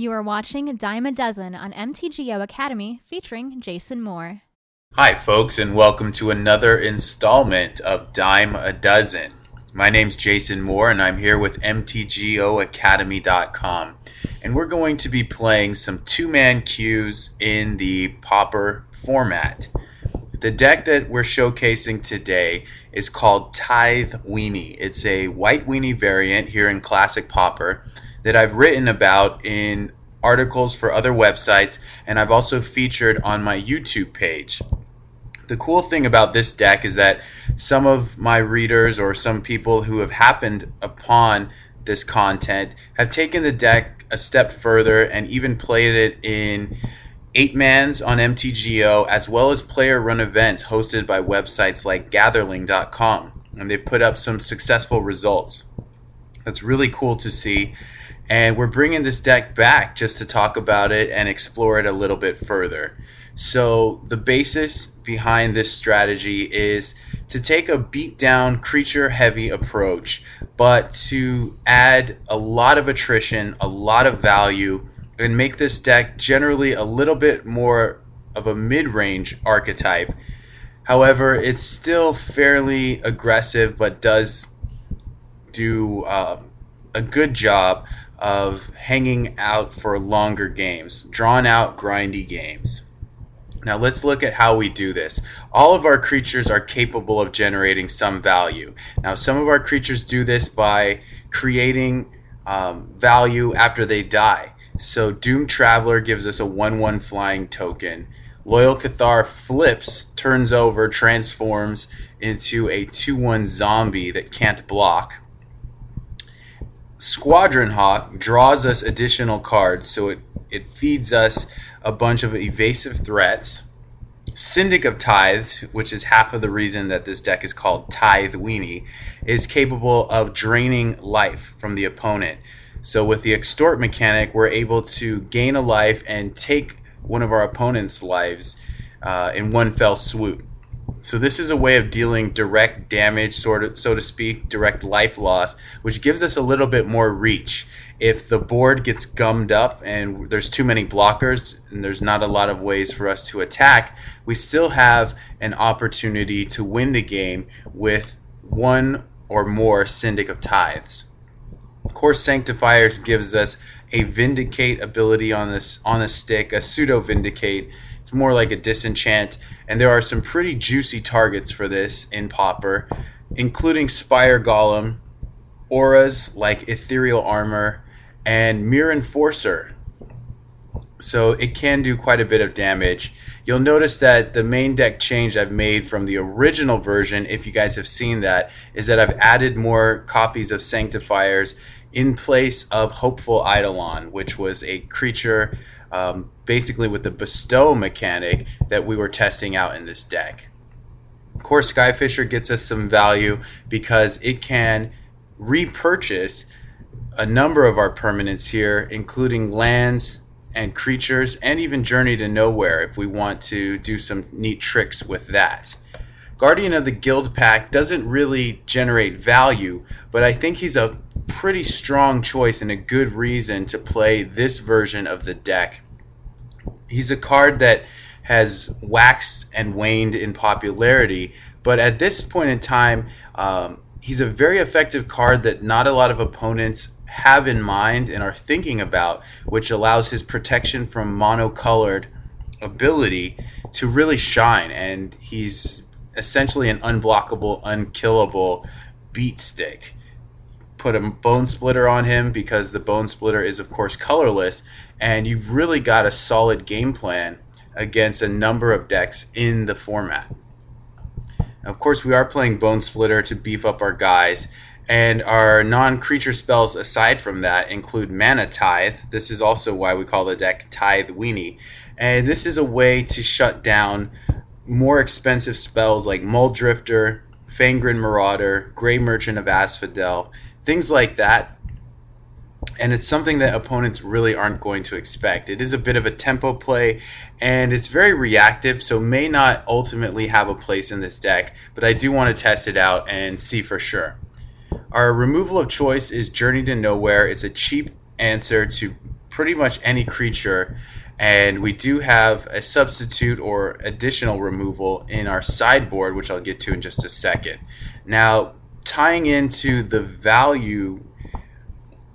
You are watching Dime a Dozen on MTGO Academy featuring Jason Moore. Hi folks, and welcome to another installment of Dime a Dozen. My name's Jason Moore and I'm here with MTGOacademy.com, and we're going to be playing some two-man queues in the Pauper format. The deck that we're showcasing today is called Tithe Weenie. It's a white Weenie variant here in Classic Pauper that I've written about in articles for other websites, and I've also featured on my YouTube page. The cool thing about this deck is that some of my readers or some people who have happened upon this content have taken the deck a step further and even played it in 8-mans on MTGO, as well as player-run events hosted by websites like Gatherling.com, and they've put up some successful results. That's really cool to see, and we're bringing this deck back just to talk about it and explore it a little bit further. So the basis behind this strategy is to take a beat-down, creature-heavy approach, but to add a lot of attrition, a lot of value, and make this deck generally a little bit more of a mid-range archetype. However, it's still fairly aggressive, but does do a good job of hanging out for longer games, drawn out, grindy games. Now let's look at how we do this. All of our creatures are capable of generating some value. Now some of our creatures do this by creating value after they die. So Doomed Traveler gives us a 1/1 flying token. Loyal Cathar flips, turns over, transforms into a 2/1 zombie that can't block. Squadron Hawk draws us additional cards, so it feeds us a bunch of evasive threats. Syndic of Tithes, which is half of the reason that this deck is called Tithe Weenie, is capable of draining life from the opponent. So with the Extort mechanic, we're able to gain a life and take one of our opponent's lives in one fell swoop. So this is a way of dealing direct damage, so to speak, direct life loss, which gives us a little bit more reach. If the board gets gummed up and there's too many blockers and there's not a lot of ways for us to attack, we still have an opportunity to win the game with one or more Syndic of Tithes. Of course, Sanctifiers gives us a Vindicate ability on a stick, a Pseudo Vindicate. It's more like a disenchant, and there are some pretty juicy targets for this in Pauper, including Spire Golem, auras like Ethereal Armor, and Mirror Enforcer. So it can do quite a bit of damage. You'll notice that the main deck change I've made from the original version, if you guys have seen that, is that I've added more copies of Sanctifiers in place of Hopeful Eidolon, which was a creature basically with the bestow mechanic that we were testing out in this deck. Of course, Skyfisher gets us some value because it can repurchase a number of our permanents here, including lands and creatures, and even Journey to Nowhere if we want to do some neat tricks with that. Guardian of the Guild Pack doesn't really generate value, but I think he's a pretty strong choice and a good reason to play this version of the deck. He's a card that has waxed and waned in popularity, but at this point in time, he's a very effective card that not a lot of opponents have in mind and are thinking about, which allows his protection from monocolored ability to really shine, and he's essentially an unblockable, unkillable beat stick. Put a Bone Splitter on him because the Bone Splitter is of course colorless, and you've really got a solid game plan against a number of decks in the format. Now, of course, we are playing Bone Splitter to beef up our guys, and our non-creature spells aside from that include Mana Tithe. This is also why we call the deck Tithe Weenie, and this is a way to shut down more expensive spells like Muldrifter, Fangren Marauder, Grey Merchant of Asphodel, things like that. And it's something that opponents really aren't going to expect. It is a bit of a tempo play, and it's very reactive, so may not ultimately have a place in this deck, but I do want to test it out and see for sure. Our removal of choice is Journey to Nowhere. It's a cheap answer to pretty much any creature, and we do have a substitute or additional removal in our sideboard, which I'll get to in just a second. Now, tying into the value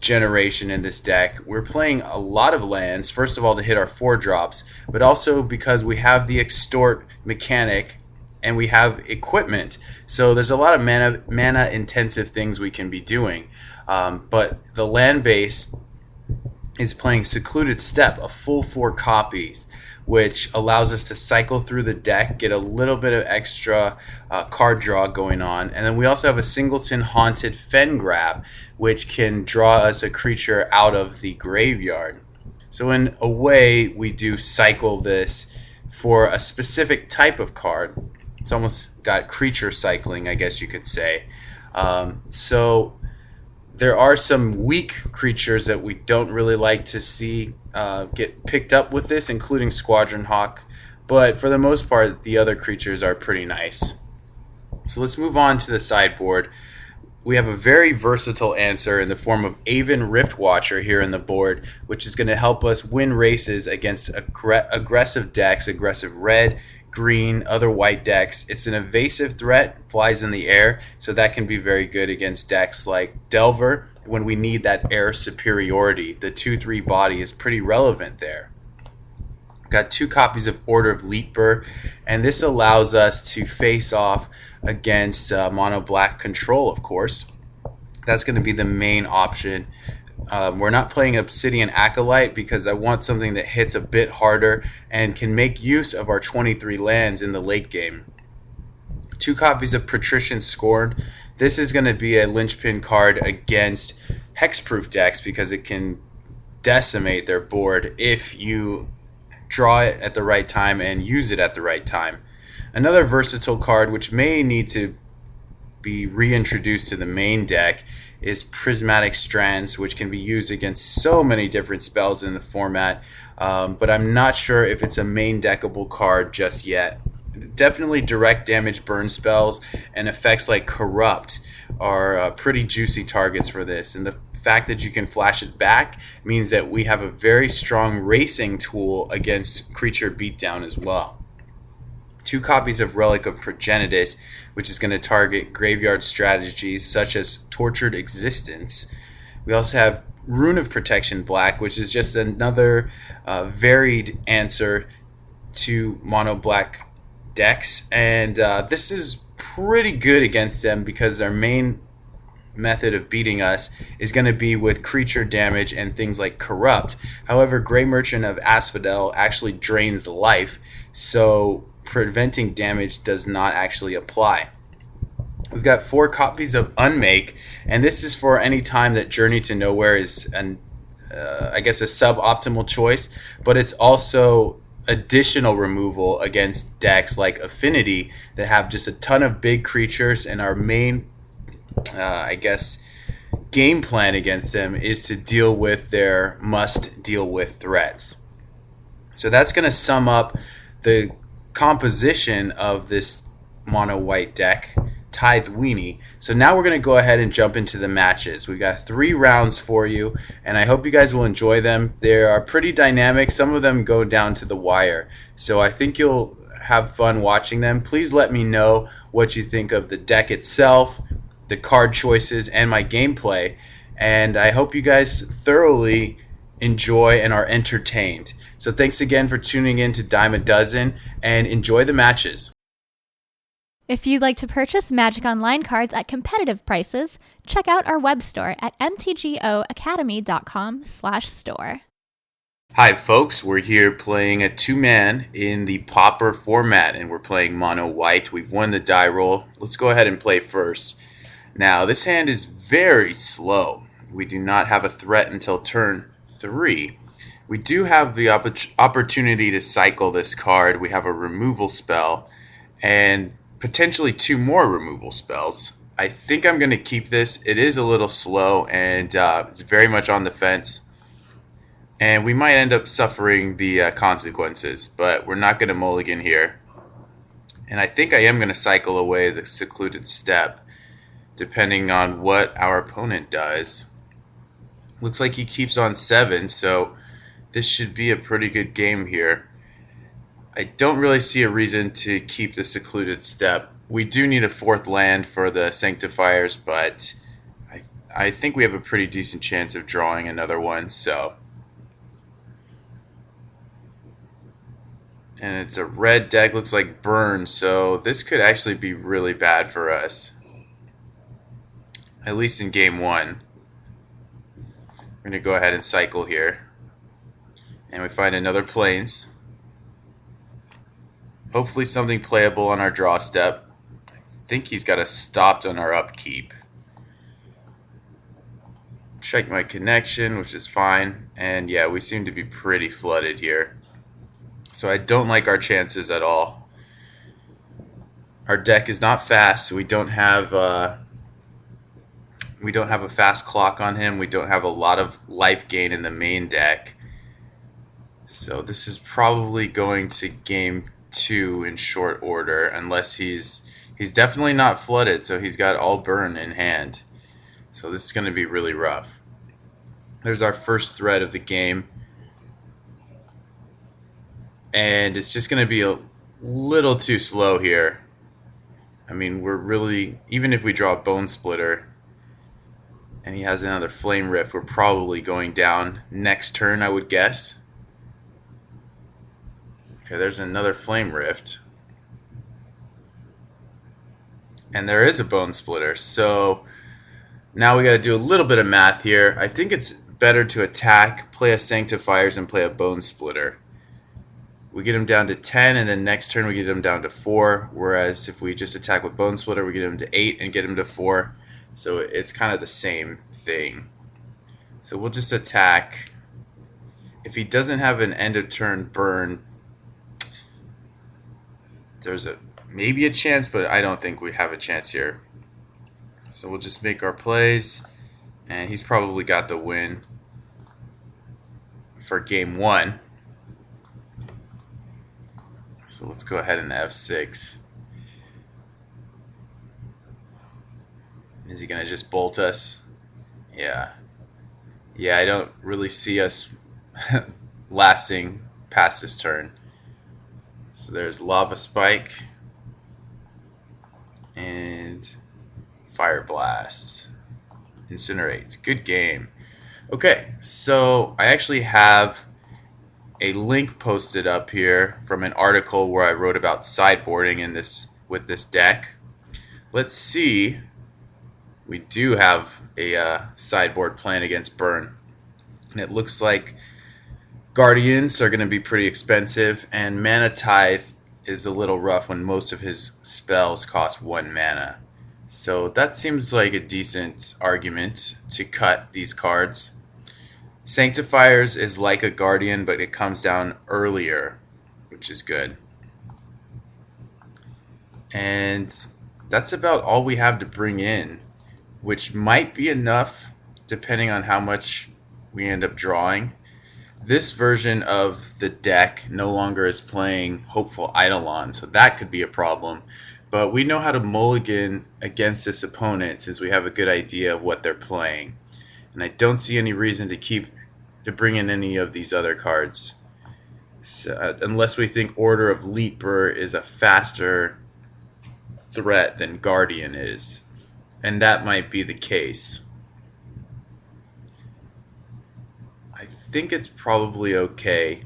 generation in this deck, we're playing a lot of lands, first of all to hit our 4-drops, but also because we have the extort mechanic and we have equipment. So there's a lot of mana intensive things we can be doing. But the land base is playing Secluded Steppe, a full 4 copies, which allows us to cycle through the deck, get a little bit of extra card draw going on. And then we also have a Singleton Haunted Fen Grab, which can draw us a creature out of the graveyard. So in a way, we do cycle this for a specific type of card. It's almost got creature cycling, I guess you could say. So there are some weak creatures that we don't really like to see get picked up with this, including Squadron Hawk. But for the most part, the other creatures are pretty nice. So let's move on to the sideboard. We have a very versatile answer in the form of Aven Riftwatcher here in the board, which is going to help us win races against aggressive decks, aggressive red, green, other white decks. It's an evasive threat, flies in the air, so that can be very good against decks like Delver when we need that air superiority. The 2/3 body is pretty relevant there. Got 2 copies of Order of Leetburr, and this allows us to face off against mono black control, of course. That's going to be the main option. We're not playing Obsidian Acolyte because I want something that hits a bit harder and can make use of our 23 lands in the late game. 2 copies of Patrician Scorn. This is going to be a linchpin card against hexproof decks because it can decimate their board if you draw it at the right time and use it at the right time. Another versatile card which may need to be reintroduced to the main deck is Prismatic Strands, which can be used against so many different spells in the format, but I'm not sure if it's a main deckable card just yet. Definitely direct damage burn spells and effects like Corrupt are pretty juicy targets for this, and the fact that you can flash it back means that we have a very strong racing tool against creature beatdown as well. 2 copies of Relic of Progenitus, which is going to target graveyard strategies such as Tortured Existence. We also have Rune of Protection Black, which is just another varied answer to mono black decks, and this is pretty good against them because their main method of beating us is going to be with creature damage and things like Corrupt. However, Grey Merchant of Asphodel actually drains life, so preventing damage does not actually apply. We've got 4 copies of Unmake, and this is for any time that Journey to Nowhere is I guess a suboptimal choice, but it's also additional removal against decks like Affinity that have just a ton of big creatures, and our main I guess game plan against them is to deal with their must deal with threats. So that's going to sum up the composition of this mono white deck, Tithe Weenie. So now we're going to go ahead and jump into the matches. We've got 3 rounds for you, and I hope you guys will enjoy them. They are pretty dynamic. Some of them go down to the wire, so I think you'll have fun watching them. Please let me know what you think of the deck itself, the card choices, and my gameplay, and I hope you guys thoroughly enjoy and are entertained. So thanks again for tuning in to Dime a Dozen, and enjoy the matches. If you'd like to purchase Magic Online cards at competitive prices, check out our web store at mtgoacademy.com/store. Hi folks, we're here playing a 2-man in the Pauper format, and we're playing mono white. We've won the die roll. Let's go ahead and play first. Now, this hand is very slow. We do not have a threat until turn 3. We do have the opportunity to cycle this card. We have a removal spell and potentially 2 more removal spells. I think I'm going to keep this. It is a little slow, and it's very much on the fence. And we might end up suffering the consequences, but we're not going to mulligan here. And I think I am going to cycle away the Secluded Steppe, depending on what our opponent does. Looks like he keeps on 7, so this should be a pretty good game here. I don't really see a reason to keep the secluded step. We do need a fourth land for the sanctifiers, but I think we have a pretty decent chance of drawing another one. So, and it's a red deck, looks like burn, so this could actually be really bad for us, at least in game one. We're going to go ahead and cycle here, and we find another plains. Hopefully something playable on our draw step. I think he's got us stopped on our upkeep. Check my connection, which is fine, and yeah, we seem to be pretty flooded here. So I don't like our chances at all. Our deck is not fast, so we don't have a fast clock on him. We don't have a lot of life gain in the main deck. So this is probably going to game 2 in short order, unless he's definitely not flooded, so he's got all burn in hand. So this is going to be really rough. There's our first threat of the game. And it's just going to be a little too slow here. I mean, we're really, even if we draw a Bone Splitter and he has another Flame Rift, we're probably going down next turn, I would guess. Okay, there's another Flame Rift. And there is a Bone Splitter. So now we got to do a little bit of math here. I think it's better to attack, play a Sanctifiers, and play a Bone Splitter. We get him down to 10, and then next turn we get him down to 4. Whereas if we just attack with Bone Splitter, we get him to 8 and get him to 4. So it's kind of the same thing. So we'll just attack. If he doesn't have an end of turn burn, there's maybe a chance, but I don't think we have a chance here. So we'll just make our plays, and he's probably got the win for game 1. So let's go ahead and F6. Is he going to just bolt us? Yeah. Yeah, I don't really see us lasting past this turn. So there's Lava Spike and Fire Blast. Incinerate. Good game. Okay, so I actually have a link posted up here from an article where I wrote about sideboarding in this with this deck. Let's see. We do have a sideboard plan against burn, and it looks like Guardians are going to be pretty expensive, and Mana Tithe is a little rough when most of his spells cost 1 mana. So that seems like a decent argument to cut these cards. Sanctifiers is like a Guardian, but it comes down earlier, which is good. And that's about all we have to bring in, which might be enough depending on how much we end up drawing. This version of the deck no longer is playing Hopeful Eidolon, so that could be a problem. But we know how to mulligan against this opponent since we have a good idea of what they're playing. And I don't see any reason to bring in any of these other cards. So, unless we think Order of Leaper is a faster threat than Guardian is. And that might be the case. I think it's probably okay.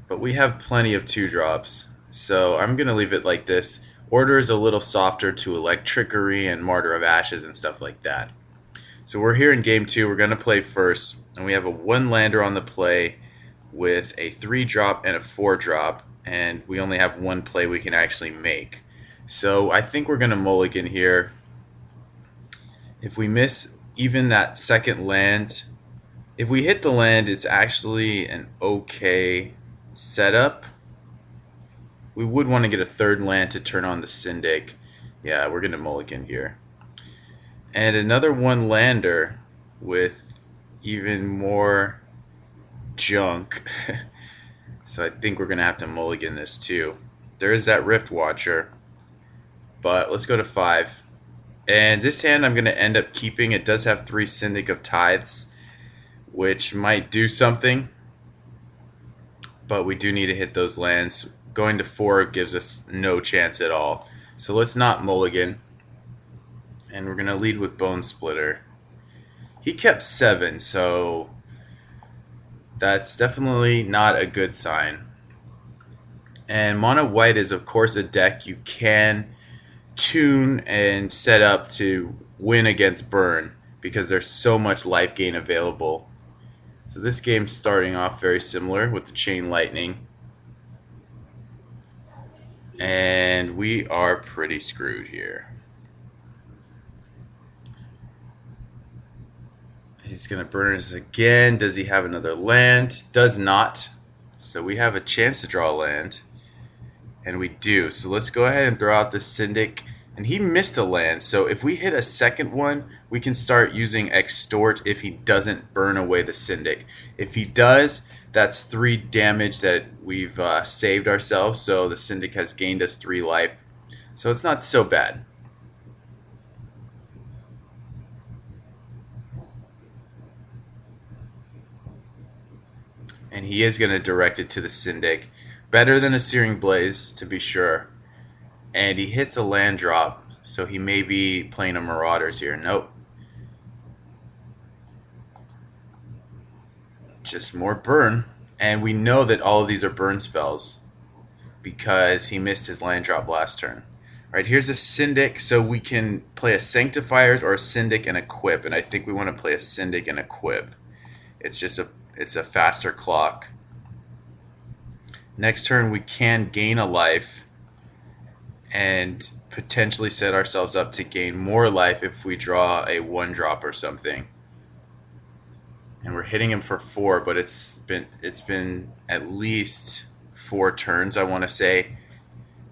But we have plenty of 2-drops. So I'm going to leave it like this. Order is a little softer to Electrickery and Martyr of Ashes and stuff like that. So we're here in game 2. We're going to play first. And we have a 1-lander on the play with a 3-drop and a 4-drop. And we only have 1 play we can actually make. So I think we're going to mulligan here. If we miss even that second land, if we hit the land, it's actually an okay setup. We would want to get a 3rd land to turn on the Syndic. Yeah, we're going to mulligan here. And another 1-lander with even more junk. So I think we're going to have to mulligan this too. There is that Rift Watcher. But let's go to 5. And this hand I'm going to end up keeping. It does have 3 Syndic of Tithes. which might do something, but we do need to hit those lands. Going to 4 gives us no chance at all. So let's not mulligan, and we're going to lead with Bone Splitter. He kept 7, so that's definitely not a good sign. And Mono White is, of course, a deck you can tune and set up to win against burn because there's so much life gain available. So this game's starting off very similar with the Chain Lightning. And we are pretty screwed here. He's going to burn us again. Does he have another land? Does not. So we have a chance to draw a land. And we do. So let's go ahead and throw out the Syndic. And he missed a land. So if we hit a second one, we can start using Extort if he doesn't burn away the Syndic. If he does, that's 3 damage that we've saved ourselves. So the Syndic has gained us 3 life. So it's not so bad. And he is going to direct it to the Syndic. Better than a Searing Blaze, to be sure. And he hits a land drop, so he may be playing a Marauders here. Nope. Just more burn. And we know that all of these are burn spells because he missed his land drop last turn. Alright, here's a Syndic, so we can play a Sanctifiers or a Syndic and Equip. And I think we want to play a Syndic and Equip. It's a faster clock. Next turn we can gain a life and potentially set ourselves up to gain more life if we draw a 1-drop or something. And we're hitting him for 4, but it's been at least 4 turns, I want to say,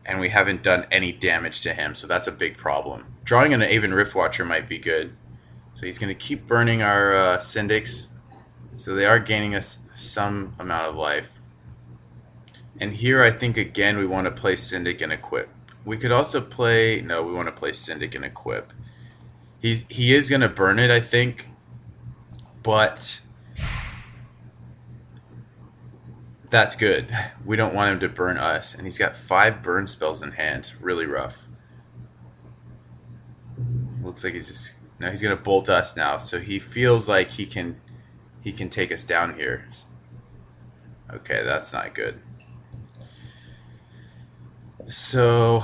and we haven't done any damage to him, so that's a big problem. Drawing an Aven Riftwatcher might be good. So he's going to keep burning our Syndics, so they are gaining us some amount of life. And here I think again we want to play Syndic and Equip. We could also play... No, we want to play Syndic and Equip. He is going to burn it, I think. But that's good. We don't want him to burn us. And he's got 5 burn spells in hand. Really rough. Looks like he's just... No, he's going to bolt us now. So he feels like he can take us down here. Okay, that's not good. So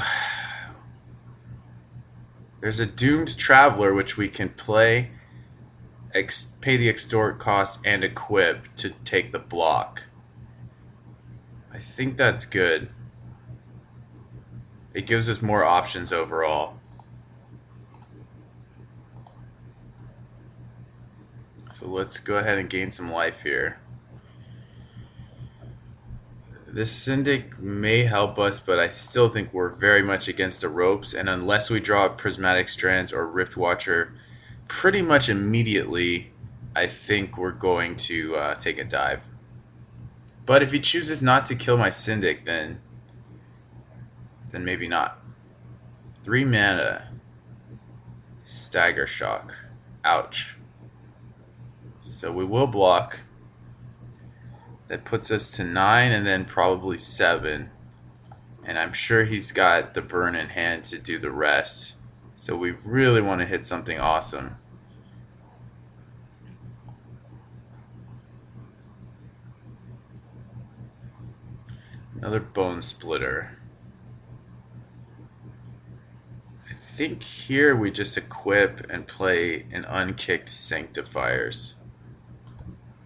there's a Doomed Traveler which we can play, pay the extort cost, and equip to take the block. I think that's good. It gives us more options overall. So let's go ahead and gain some life here. This Syndic may help us, but I still think we're very much against the ropes, and unless we draw Prismatic Strands or Riftwatcher pretty much immediately, I think we're going to take a dive. But if he chooses not to kill my Syndic, then maybe not. 3 mana. Stagger Shock. Ouch. So we will block. That puts us to 9 and then probably 7. And I'm sure he's got the burn in hand to do the rest. So we really want to hit something awesome. Another Bone Splitter. I think here we just equip and play an unkicked Sanctifiers.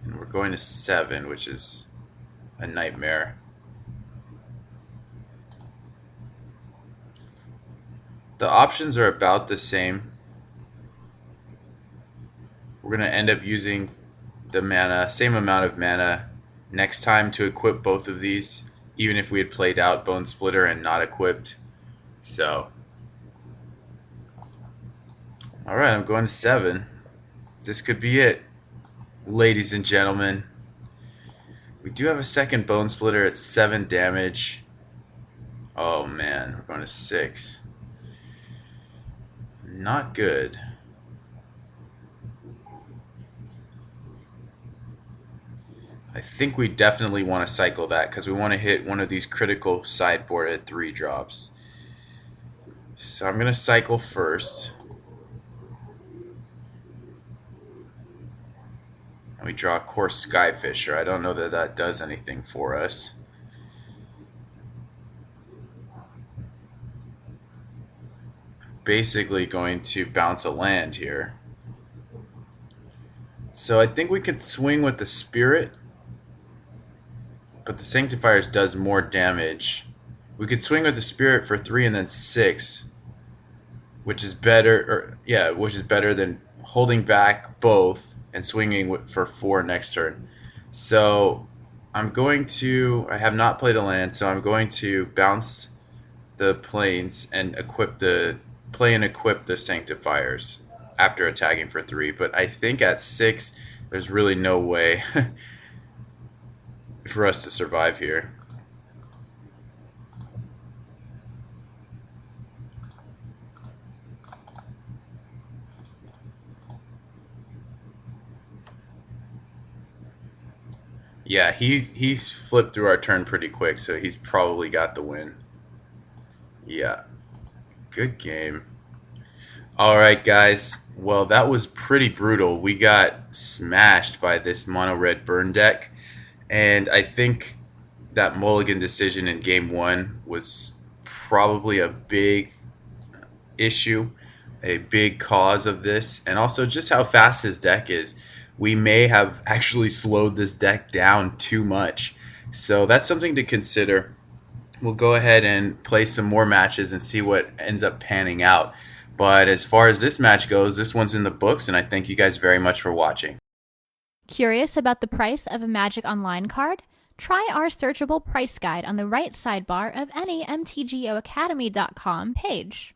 And we're going to 7, which is a nightmare. The options are about the same. We're going to end up using the mana, same amount of mana next time to equip both of these, even if we had played out Bone Splitter and not equipped. So, alright, I'm going to 7. This could be it. Ladies and gentlemen, we do have a second Bone Splitter at 7 damage. Oh man, we're going to 6. Not good. I think we definitely want to cycle that because we want to hit one of these critical sideboard at 3 drops. So I'm going to cycle first. And we draw a Course Skyfisher. I don't know that that does anything for us. Basically going to bounce a land here. So I think we could swing with the Spirit, but the Sanctifiers does more damage. We could swing with the Spirit for 3 and then 6, which is better, which is better than holding back both and swinging for 4 next turn. So I have not played a land, so I'm going to bounce the planes and equip the Sanctifiers after attacking for 3. But I think at 6, there's really no way for us to survive here. Yeah, he's flipped through our turn pretty quick, so he's probably got the win. Yeah, good game. Alright guys, well that was pretty brutal. We got smashed by this mono red burn deck, and I think that mulligan decision in game 1 was probably a big issue, a big cause of this, and also just how fast his deck is. We may have actually slowed this deck down too much, so that's something to consider. We'll go ahead and play some more matches and see what ends up panning out. But as far as this match goes, this one's in the books, and I thank you guys very much for watching. Curious about the price of a Magic Online card? Try our searchable price guide on the right sidebar of any MTGOacademy.com page.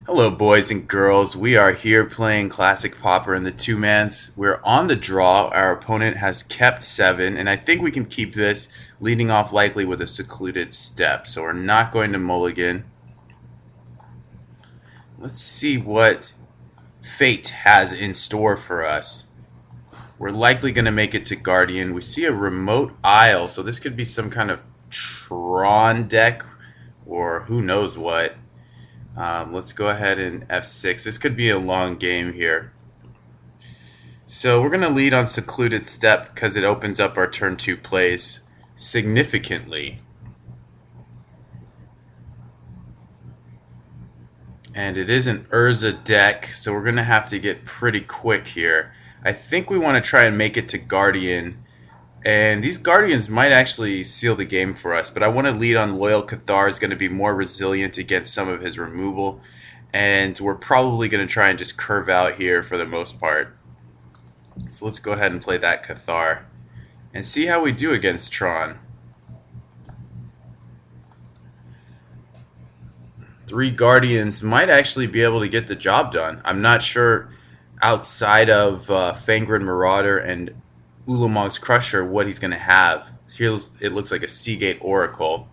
Hello boys and girls, we are here playing Classic Pauper in the 2-mans. We're on the draw, our opponent has kept 7, and I think we can keep this, leading off likely with a Secluded Step. So we're not going to mulligan. Let's see what fate has in store for us. We're likely going to make it to Guardian. We see a Remote Isle, so this could be some kind of Tron deck, or who knows what. Let's go ahead and F6. This could be a long game here. So we're going to lead on Secluded Step because it opens up our turn 2 plays significantly. And it is an Urza deck, so we're going to have to get pretty quick here. I think we want to try and make it to Guardian. And these Guardians might actually seal the game for us, but I want to lead on Loyal Cathar. Is going to be more resilient against some of his removal. And we're probably going to try and just curve out here for the most part. So let's go ahead and play that Cathar and see how we do against Tron. 3 Guardians might actually be able to get the job done. I'm not sure outside of Fangren Marauder and Ulamog's Crusher what he's going to have. Here it looks like a Seagate Oracle.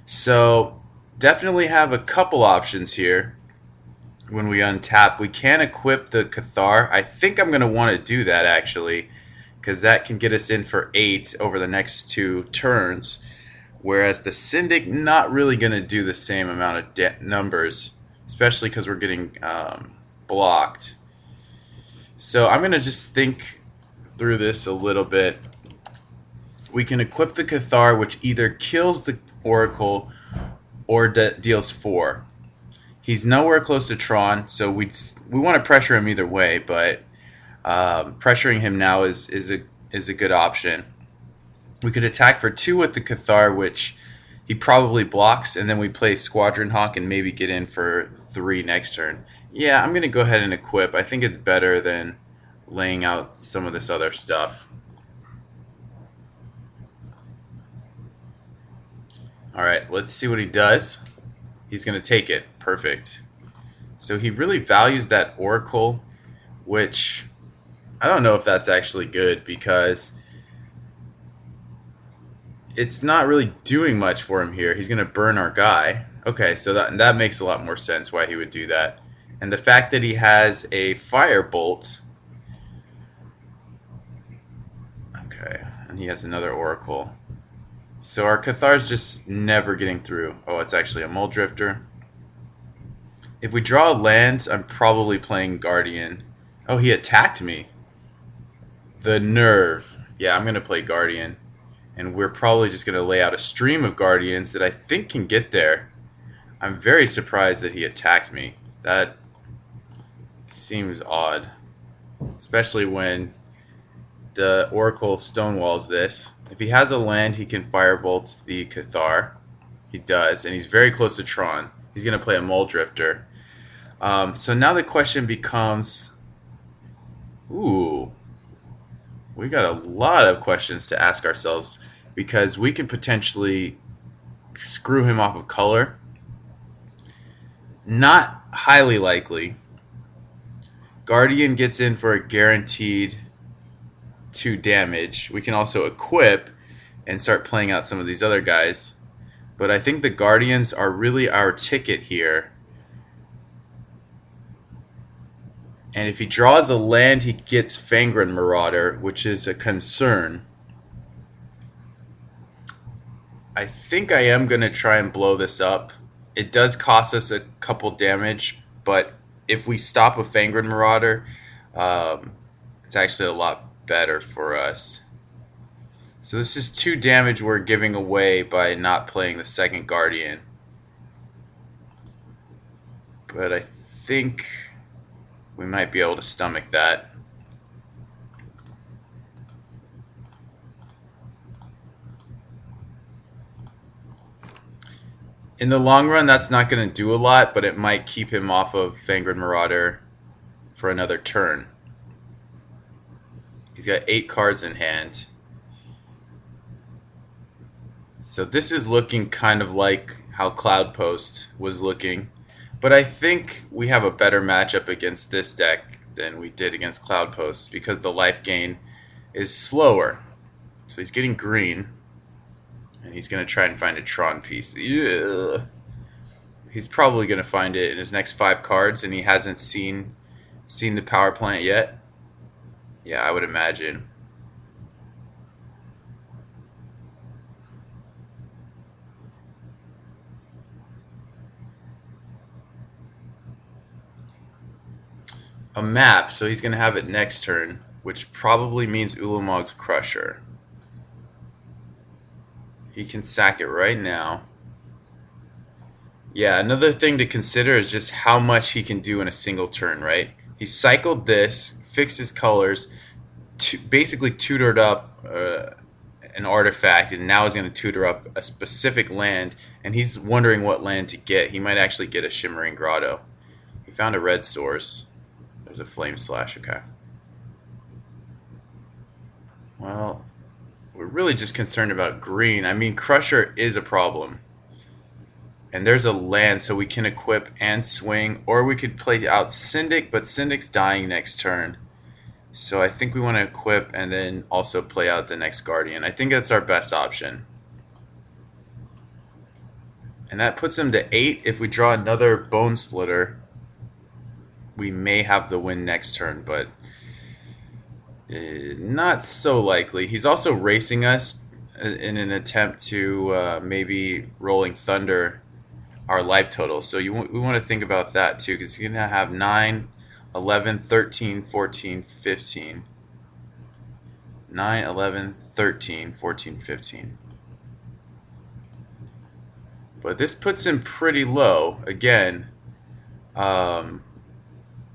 So definitely have a couple options here when we untap. We can equip the Cathar. I think I'm going to want to do that actually, because that can get us in for 8 over the next 2 turns. Whereas the Syndic, not really going to do the same amount of numbers, especially because we're getting blocked. So I'm going to just think through this a little bit. We can equip the Cathar, which either kills the Oracle or deals 4. He's nowhere close to Tron, so we want to pressure him either way, but pressuring him now is a good option. We could attack for 2 with the Cathar, which he probably blocks, and then we play Squadron Hawk and maybe get in for 3 next turn. Yeah, I'm going to go ahead and equip. I think it's better than laying out some of this other stuff. Alright, let's see what he does. He's going to take it. Perfect. So he really values that Oracle, which I don't know if that's actually good because it's not really doing much for him here. He's going to burn our guy. Okay, so that makes a lot more sense why he would do that. And the fact that he has a Firebolt. Okay, And he has another Oracle. So our Cathar's just never getting through. Oh, it's actually a Mole Drifter. If we draw a land, I'm probably playing Guardian. Oh, he attacked me. The nerve. Yeah, I'm going to play Guardian. And we're probably just going to lay out a stream of Guardians that I think can get there. I'm very surprised that he attacked me. That seems odd. Especially when the Oracle stonewalls this. If he has a land, he can firebolt the Cathar. He does, and he's very close to Tron. He's going to play a Mole Drifter. So now the question becomes, ooh, we got a lot of questions to ask ourselves because we can potentially screw him off of color. Not highly likely. Guardian gets in for a guaranteed 2 damage. We can also equip and start playing out some of these other guys. But I think the Guardians are really our ticket here. And if he draws a land, he gets Fangren Marauder, which is a concern. I think I am going to try and blow this up. It does cost us a couple damage, but if we stop a Fangren Marauder, it's actually a lot better for us. So this is 2 damage we're giving away by not playing the second Guardian. But I think we might be able to stomach that. In the long run, that's not going to do a lot, but it might keep him off of Fangren Marauder for another turn. He's got 8 cards in hand. So this is looking kind of like how Cloudpost was looking. But I think we have a better matchup against this deck than we did against Cloudpost because the life gain is slower. So he's getting green. And he's going to try and find a Tron piece. Yeah. He's probably going to find it in his next 5 cards, and he hasn't seen the power plant yet. Yeah, I would imagine. A map, so he's going to have it next turn, which probably means Ulamog's Crusher. He can sack it right now. Yeah, another thing to consider is just how much he can do in a single turn, right? He cycled this, fixed his colors, basically tutored up an artifact, and now he's going to tutor up a specific land, and he's wondering what land to get. He might actually get a Shimmering Grotto. He found a red source. There's a Flame Slash, okay. Well, we're really just concerned about green. I mean, Crusher is a problem. And there's a land, so we can equip and swing. Or we could play out Syndic, but Syndic's dying next turn. So I think we want to equip and then also play out the next Guardian. I think that's our best option. And that puts him to 8. If we draw another Bone Splitter, we may have the win next turn, but not so likely. He's also racing us in an attempt to maybe Rolling Thunder our life total. So we want to think about that too, because he's going to have 9, 11, 13, 14, 15. 9, 11, 13, 14, 15. But this puts him pretty low. Again,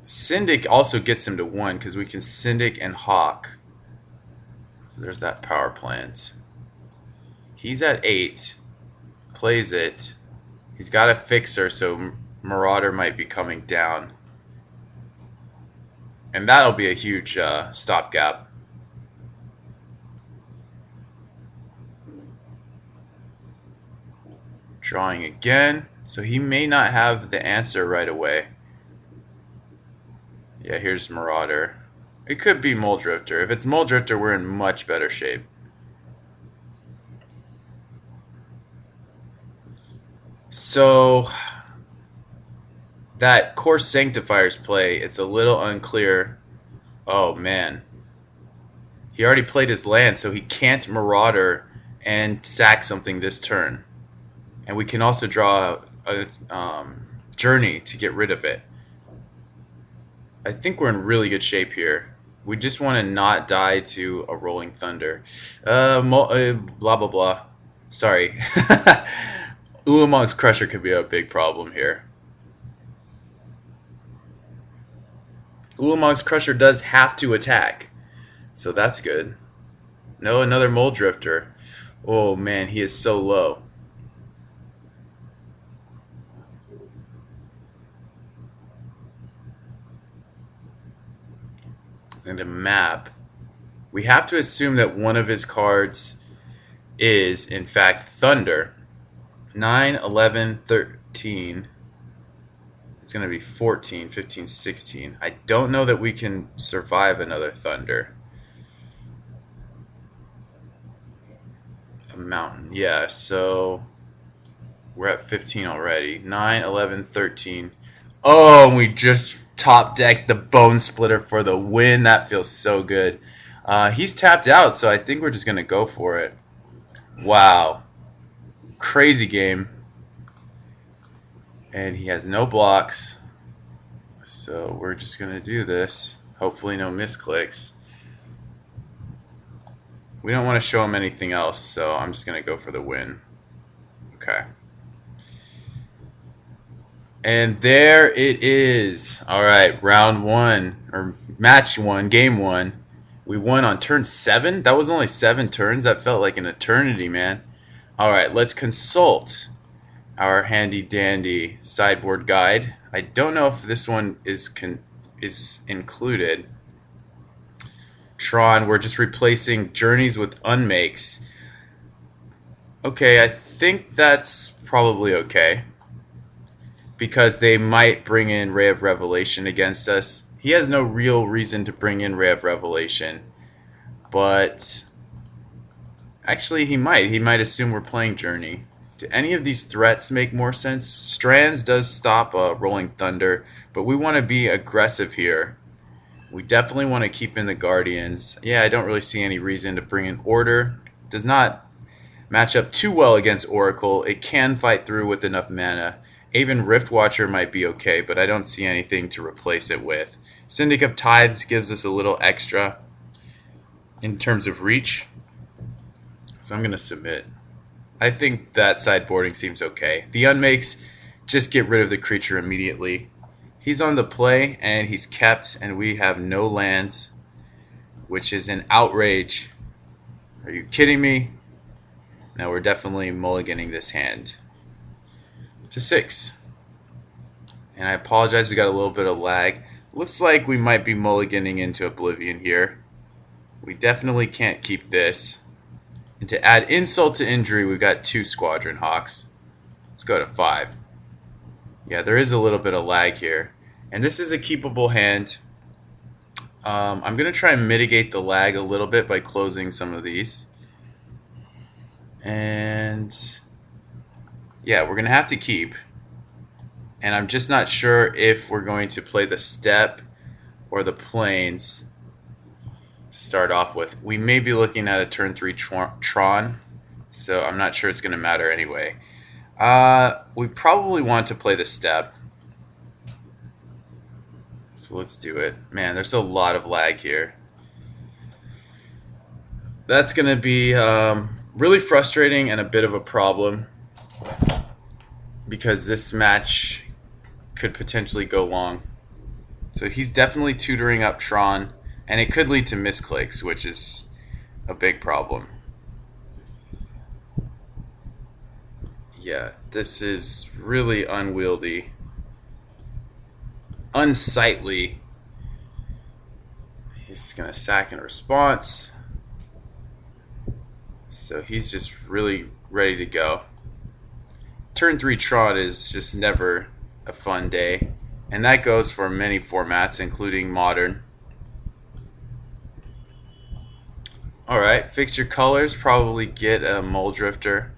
Syndic also gets him to 1 because we can Syndic and Hawk. So there's that power plant. He's at 8. Plays it. He's got a Fixer, so Marauder might be coming down. And that'll be a huge stopgap. Drawing again. So he may not have the answer right away. Yeah, here's Marauder. It could be Mole Drifter. If it's Mole Drifter, we're in much better shape. So that Core Sanctifier's play, it's a little unclear. Oh man. He already played his land, so he can't Marauder and sack something this turn. And we can also draw a Journey to get rid of it. I think we're in really good shape here. We just want to not die to a Rolling Thunder. Blah, blah, blah. Sorry. Ulamog's Crusher could be a big problem here. Ulamog's Crusher does have to attack, so that's good. No, another Mole Drifter. Oh man, he is so low. And a map. We have to assume that one of his cards is, in fact, Thunder. 9, 11, 13. It's going to be 14, 15, 16. I don't know that we can survive another Thunder. A Mountain. Yeah, so we're at 15 already. 9, 11, 13. Oh, and we just top decked the Bone Splitter for the win. That feels so good. He's tapped out, so I think we're just going to go for it. Wow. Crazy game. And he has no blocks. So we're just going to do this. Hopefully no misclicks. We don't want to show him anything else, so I'm just going to go for the win. Okay. And there it is. Alright, round 1, or match 1, game 1. We won on turn 7? That was only 7 turns? That felt like an eternity, man. Alright, let's consult our handy dandy sideboard guide. I don't know if this one is included. Tron, we're just replacing journeys with unmakes. Okay, I think that's probably okay, because they might bring in Ray of Revelation against us. He has no real reason to bring in Ray of Revelation, but actually he might. He might assume we're playing Journey. Do any of these threats make more sense? Strands does stop Rolling Thunder, but we want to be aggressive here. We definitely want to keep in the Guardians. Yeah, I don't really see any reason to bring in Order. Does not match up too well against Oracle. It can fight through with enough mana. Even Rift Watcher might be okay, but I don't see anything to replace it with. Syndic of Tithes gives us a little extra in terms of reach. So I'm going to submit. I think that sideboarding seems okay. The unmakes, just get rid of the creature immediately. He's on the play, and he's kept, and we have no lands, which is an outrage. Are you kidding me? No, we're definitely mulliganing this hand to 6. And I apologize, we got a little bit of lag. Looks like we might be mulliganing into Oblivion here. We definitely can't keep this. And to add insult to injury, we've got 2 Squadron Hawks. Let's go to 5. Yeah, there is a little bit of lag here. And this is a keepable hand. I'm going to try and mitigate the lag a little bit by closing some of these. And yeah, we're going to have to keep. And I'm just not sure if we're going to play the Step or the Plains to start off with. We may be looking at a turn 3 Tron, so I'm not sure it's going to matter anyway. We probably want to play the Step. So let's do it. Man, there's a lot of lag here. That's going to be really frustrating and a bit of a problem, because this match could potentially go long. So he's definitely tutoring up Tron, and it could lead to misclicks, which is a big problem. Yeah, this is really unwieldy, unsightly. He's going to sack in response. So he's just really ready to go. Turn 3 Tron is just never a fun day, and that goes for many formats, including Modern. Alright, fix your colors, probably get a Mole Drifter.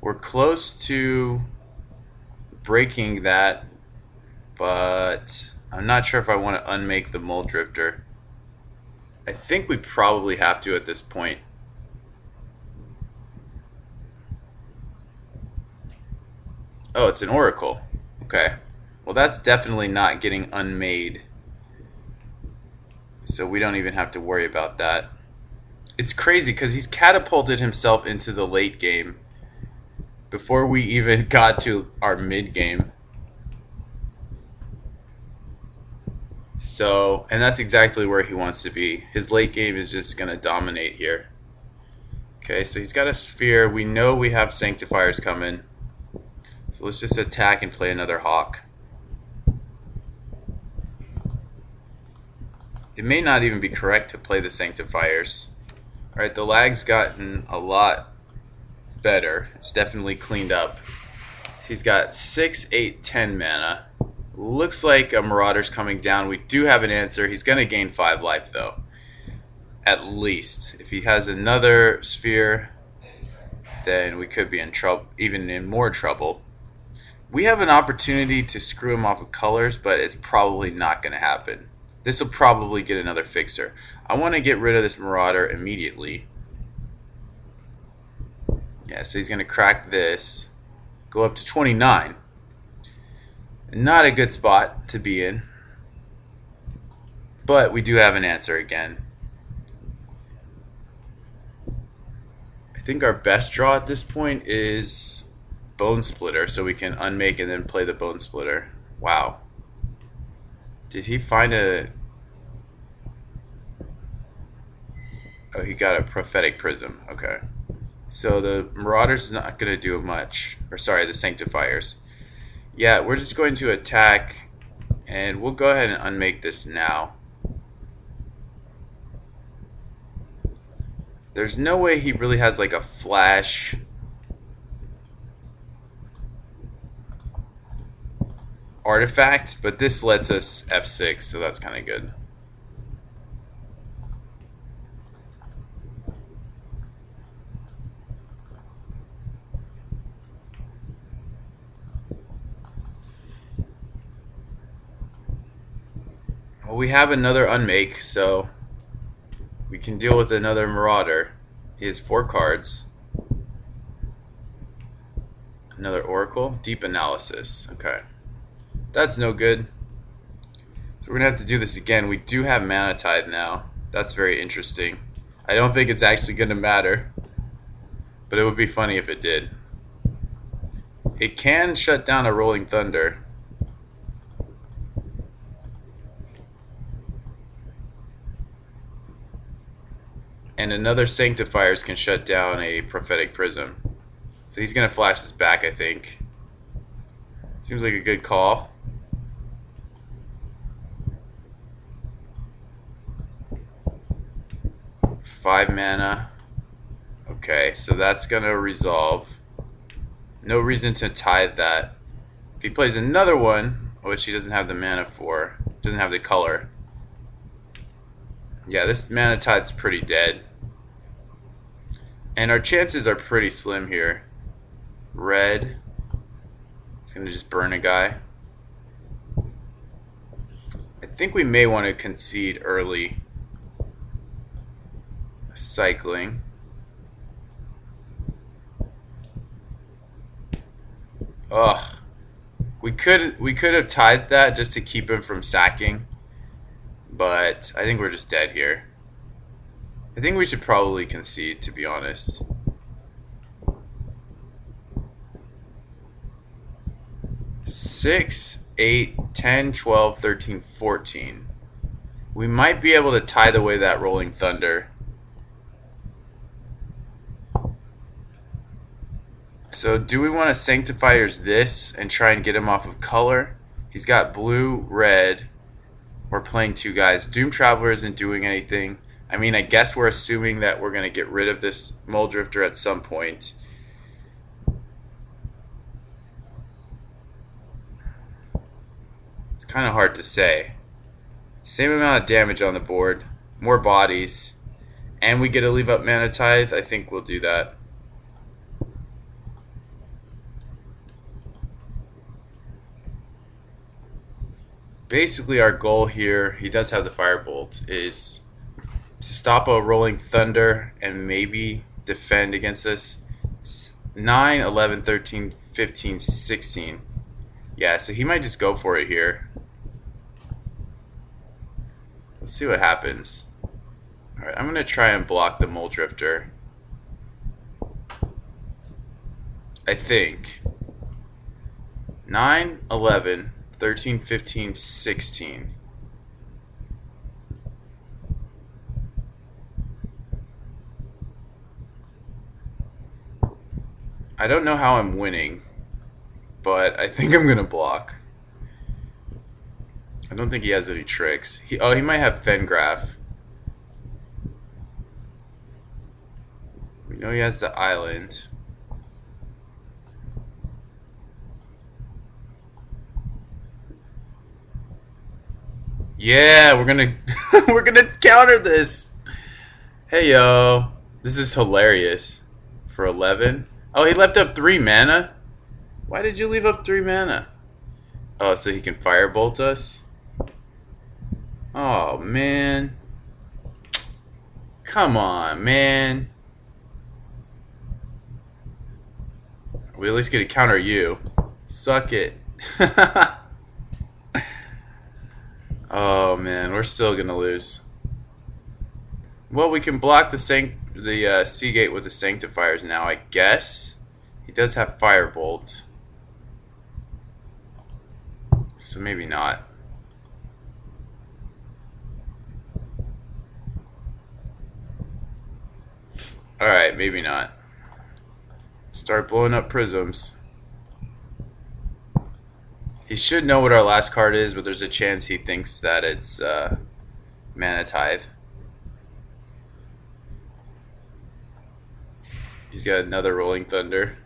We're close to breaking that, but I'm not sure if I want to unmake the Mole Drifter. I think we probably have to at this point. Oh, it's an oracle. Okay. Well, that's definitely not getting unmade. So we don't even have to worry about that. It's crazy because he's catapulted himself into the late game before we even got to our mid game. So, and that's exactly where he wants to be. His late game is just going to dominate here. Okay, so he's got a sphere. We know we have sanctifiers coming. So let's just attack and play another hawk. It may not even be correct to play the sanctifiers. Alright, the lag's gotten a lot better. It's definitely cleaned up. He's got 6, 8, 10 mana. Looks like a Marauder's coming down. We do have an answer. He's going to gain 5 life, though. At least. If he has another sphere, then we could be in trouble, even in more trouble. We have an opportunity to screw him off of colors, but it's probably not going to happen. This will probably get another fixer. I want to get rid of this Marauder immediately. Yeah, so he's going to crack this. Go up to 29. Not a good spot to be in. But we do have an answer again. I think our best draw at this point is Bone Splitter, so we can unmake and then play the Bone Splitter. Wow. Did he find a... Oh, he got a Prophetic Prism. Okay. So the Marauder's not going to do much. Or sorry, the Sanctifiers. Yeah, we're just going to attack, and we'll go ahead and unmake this now. There's no way he really has like a flash artifact, but this lets us F6, so that's kind of good. Well, we have another unmake, so we can deal with another Marauder. He has 4 cards. Another Oracle. Deep Analysis. Okay. That's no good. So we're going to have to do this again. We do have Mana Tithe now. That's very interesting. I don't think it's actually going to matter, but it would be funny if it did. It can shut down a Rolling Thunder. And another Sanctifiers can shut down a Prophetic Prism. So he's going to flash this back, I think. Seems like a good call. Five mana. Okay, so that's going to resolve. No reason to tithe that. If he plays another one, which he doesn't have the mana for, doesn't have the color. Yeah, this Mana Tithe's pretty dead. And our chances are pretty slim here. Red. It's going to just burn a guy. I think we may want to concede early. Cycling. Ugh. We could have tithed that just to keep him from sacking. But I think we're just dead here. I think we should probably concede, to be honest. Six, 8, 10, 12, 13, 14. We might be able to tithe away that Rolling Thunder. So do we want to Sanctifiers this and try and get him off of color? He's got blue, red. We're playing 2 guys. Doom Traveler isn't doing anything. I mean, I guess we're assuming that we're going to get rid of this Muldrifter at some point. It's kind of hard to say. Same amount of damage on the board. More bodies. And we get to leave up Mana Tithe. I think we'll do that. Basically, our goal here, he does have the Firebolt, is to stop a rolling thunder and maybe defend against us. 9, 11, 13, 15, 16. Yeah, so he might just go for it here. Let's see what happens. Alright, I'm going to try and block the Mole Drifter. I think. 9, 11, 13, 15, 16. I don't know how I'm winning, but I think I'm going to block. I don't think he has any tricks. He might have Fengraph. We know he has the island. Yeah, we're gonna we're gonna counter this. Hey yo, this is hilarious. For 11. Oh, he left up 3 mana. Why did you leave up 3 mana? Oh, so he can firebolt us. Oh man. Come on, man. We at least get to counter you. Suck it. Oh man, we're still gonna lose. Well, we can block the Seagate with the Sanctifiers now, I guess. He does have Firebolt, so maybe not. Alright, maybe not. Start blowing up prisms. He should know what our last card is, but there's a chance he thinks that it's Mana Tithe. He's got another Rolling Thunder.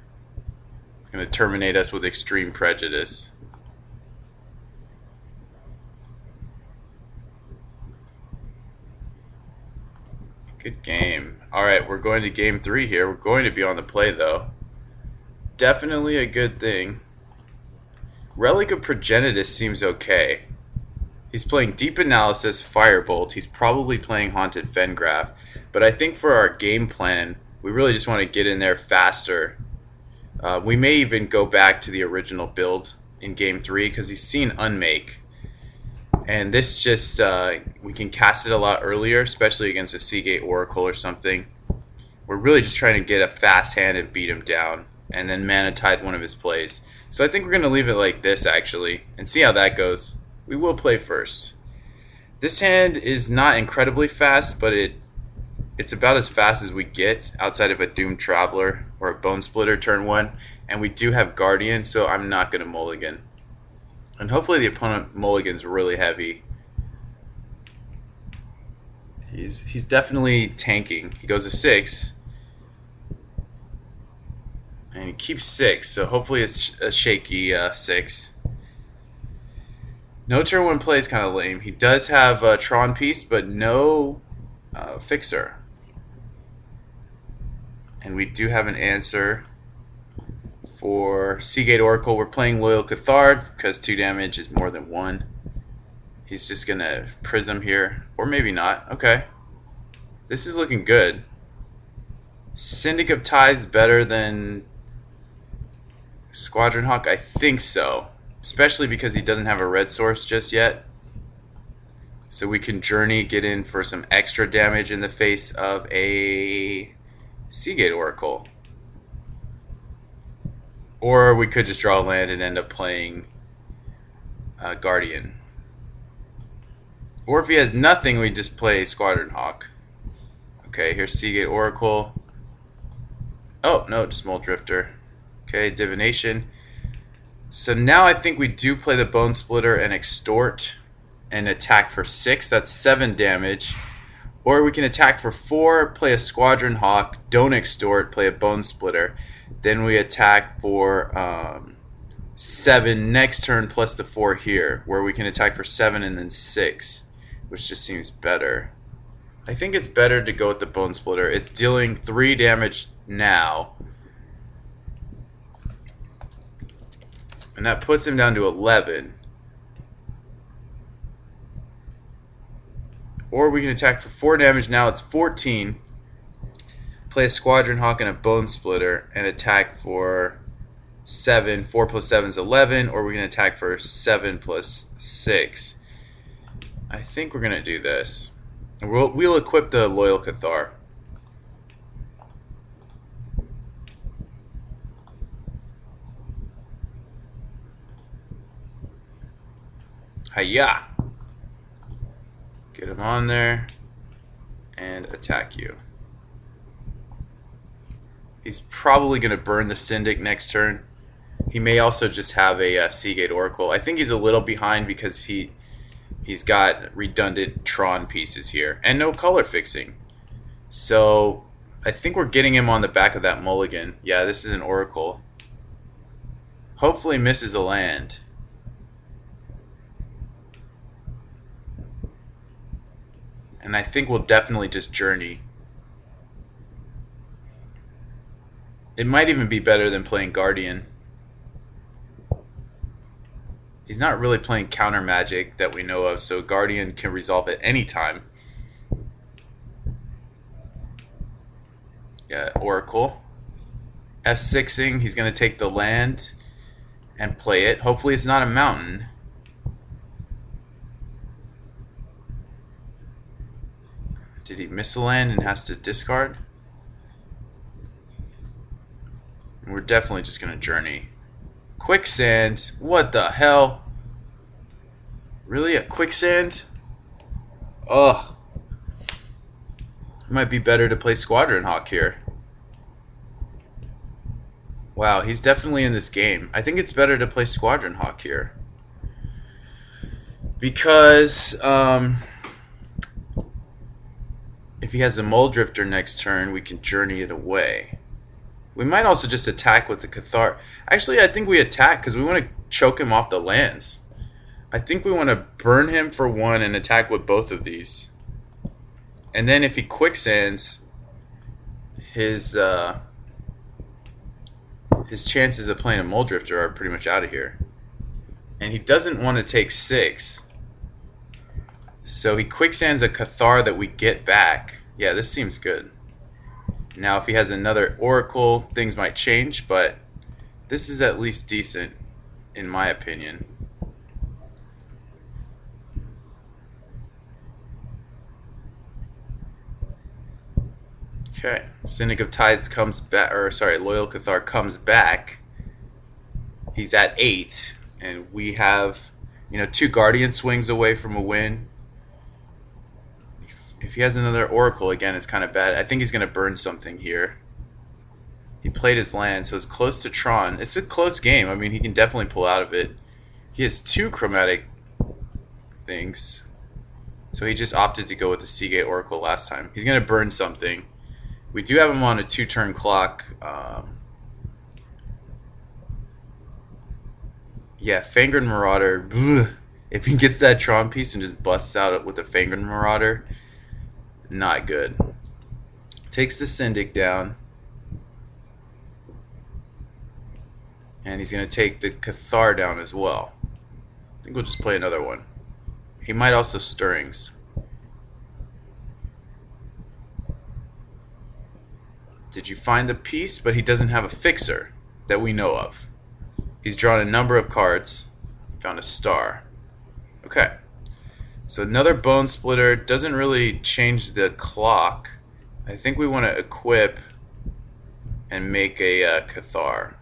It's going to terminate us with Extreme Prejudice. Good game. Alright, we're going to game 3 here. We're going to be on the play, though. Definitely a good thing. Relic of Progenitus seems okay. He's playing Deep Analysis, Firebolt. He's probably playing Haunted Fengraph. But I think for our game plan, we really just want to get in there faster. We may even go back to the original build in game 3 because he's seen Unmake. And this just, we can cast it a lot earlier, especially against a Seagate Oracle or something. We're really just trying to get a fast hand and beat him down, and then Mana Tithe one of his plays. So I think we're going to leave it like this, actually, and see how that goes. We will play first. This hand is not incredibly fast, but it's about as fast as we get outside of a Doomed Traveler or a Bone Splitter turn 1. And we do have Guardian, so I'm not going to mulligan. And hopefully the opponent mulligans really heavy. He's definitely tanking. He goes to 6. And he keeps 6, so hopefully it's a shaky 6. No turn 1 play is kind of lame. He does have a Tron piece, but no fixer. And we do have an answer for Seagate Oracle. We're playing Loyal Cathard because 2 damage is more than 1. He's just going to Prism here. Or maybe not. Okay. This is looking good. Syndic of Tithe's better than Squadron Hawk? I think so. Especially because he doesn't have a red source just yet. So we can Journey, get in for some extra damage in the face of a Seagate Oracle. Or we could just draw land and end up playing Guardian. Or if he has nothing, we just play Squadron Hawk. Okay, here's Seagate Oracle. Oh, no, just Mole Drifter. Okay, Divination. So now I think we do play the Bone Splitter and Extort and attack for 6. That's 7 damage. Or we can attack for 4, play a Squadron Hawk, don't Extort, play a Bone Splitter. Then we attack for 7 next turn plus the 4 here, where we can attack for 7 and then 6, which just seems better. I think it's better to go with the Bone Splitter. It's dealing 3 damage now. And that puts him down to 11. Or we can attack for 4 damage. Now it's 14. Play a Squadron Hawk and a Bone Splitter and attack for 7. 4 plus 7 is 11. Or we can attack for 7 plus 6. I think we're going to do this. We'll equip the Loyal Cathar. Hiya! Get him on there and attack you. He's probably going to burn the Syndic next turn. He may also just have a Seagate Oracle. I think he's a little behind because he's got redundant Tron pieces here and no color fixing. So I think we're getting him on the back of that mulligan. Yeah, this is an Oracle. Hopefully misses a land. And I think we'll definitely just Journey. It might even be better than playing Guardian. He's not really playing counter magic that we know of, so Guardian can resolve at any time. Yeah, Oracle. F6ing, he's going to take the land and play it. Hopefully it's not a mountain. Did he miss a land and has to discard? We're definitely just going to Journey. Quicksand? What the hell? Really? A Quicksand? Ugh. It might be better to play Squadron Hawk here. Wow, he's definitely in this game. I think it's better to play Squadron Hawk here. Because, if he has a Mole Drifter next turn, we can Journey it away. We might also just attack with the Cathar. Actually, I think we attack because we want to choke him off the lands. I think we want to burn him for 1 and attack with both of these. And then if he Quicksands, his chances of playing a Mole Drifter are pretty much out of here. And he doesn't want to take 6. So he Quicksands a Cathar that we get back. Yeah, this seems good. Now if he has another Oracle, things might change, but this is at least decent, in my opinion. Okay, Syndic of Tithes comes back, or sorry, Loyal Cathar comes back. He's at 8, and we have, 2 Guardian swings away from a win. If he has another Oracle, again, it's kind of bad. I think he's going to burn something here. He played his land, so it's close to Tron. It's a close game. I mean, he can definitely pull out of it. He has 2 chromatic things. So he just opted to go with the Seagate Oracle last time. He's going to burn something. We do have him on a 2-turn clock. Yeah, Fangren Marauder. Ugh. If he gets that Tron piece and just busts out with a Fangren Marauder, not good. Takes the Syndic down. And he's going to take the Cathar down as well. I think we'll just play another one. He might also Stirrings. Did you find the piece? But he doesn't have a fixer that we know of. He's drawn a number of cards. Found a star. Okay. So another Bone Splitter doesn't really change the clock. I think we want to equip and make a Cathar.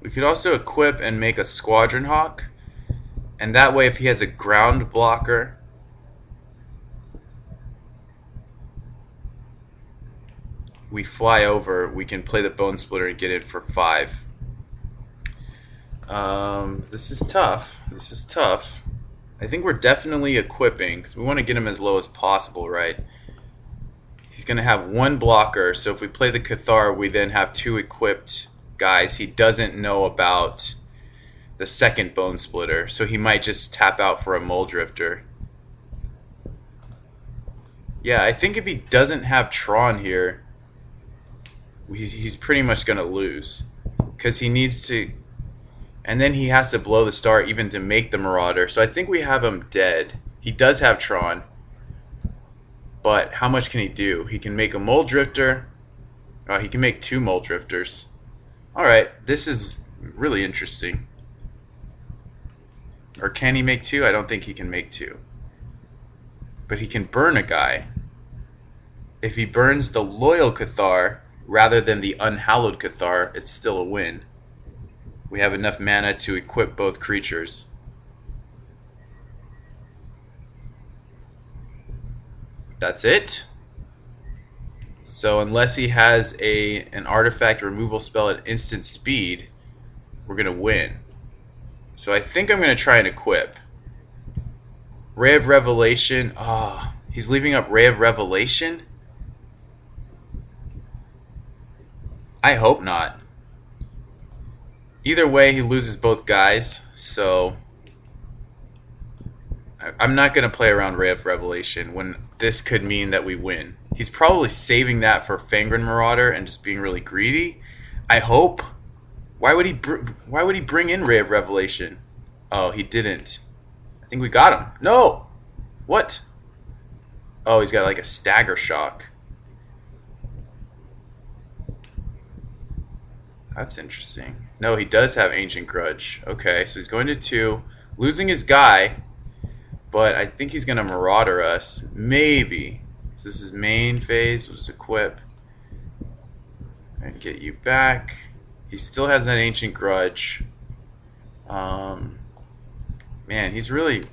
We could also equip and make a Squadron Hawk, and that way if he has a ground blocker, we fly over, we can play the Bone Splitter and get it for 5. This is tough. This is tough. I think we're definitely equipping, because we want to get him as low as possible, right? He's going to have 1 blocker, so if we play the Cathar, we then have 2 equipped guys. He doesn't know about the second Bone Splitter, so he might just tap out for a Mole Drifter. Yeah, I think if he doesn't have Tron here, he's pretty much going to lose, because he needs to... And then he has to blow the star even to make the Marauder. So I think we have him dead. He does have Tron. But how much can he do? He can make a Mole Drifter. He can make 2 Mole Drifters. Alright, this is really interesting. Or can he make 2? I don't think he can make 2. But he can burn a guy. If he burns the Loyal Cathar rather than the Unhallowed Cathar, it's still a win. We have enough mana to equip both creatures. That's it. So unless he has an artifact removal spell at instant speed, we're going to win. So I think I'm going to try and equip. Ray of Revelation. Oh, he's leaving up Ray of Revelation? I hope not. Either way, he loses both guys, so I'm not going to play around Ray of Revelation when this could mean that we win. He's probably saving that for Fangren Marauder and just being really greedy. I hope. Why would he bring in Ray of Revelation? Oh, he didn't. I think we got him. No! What? Oh, he's got like a Stagger Shock. That's interesting. No, he does have Ancient Grudge. Okay, so he's going to 2. Losing his guy, but I think he's going to Marauder us. Maybe. So this is main phase. We'll just equip. And get you back. He still has that Ancient Grudge. Man, he's really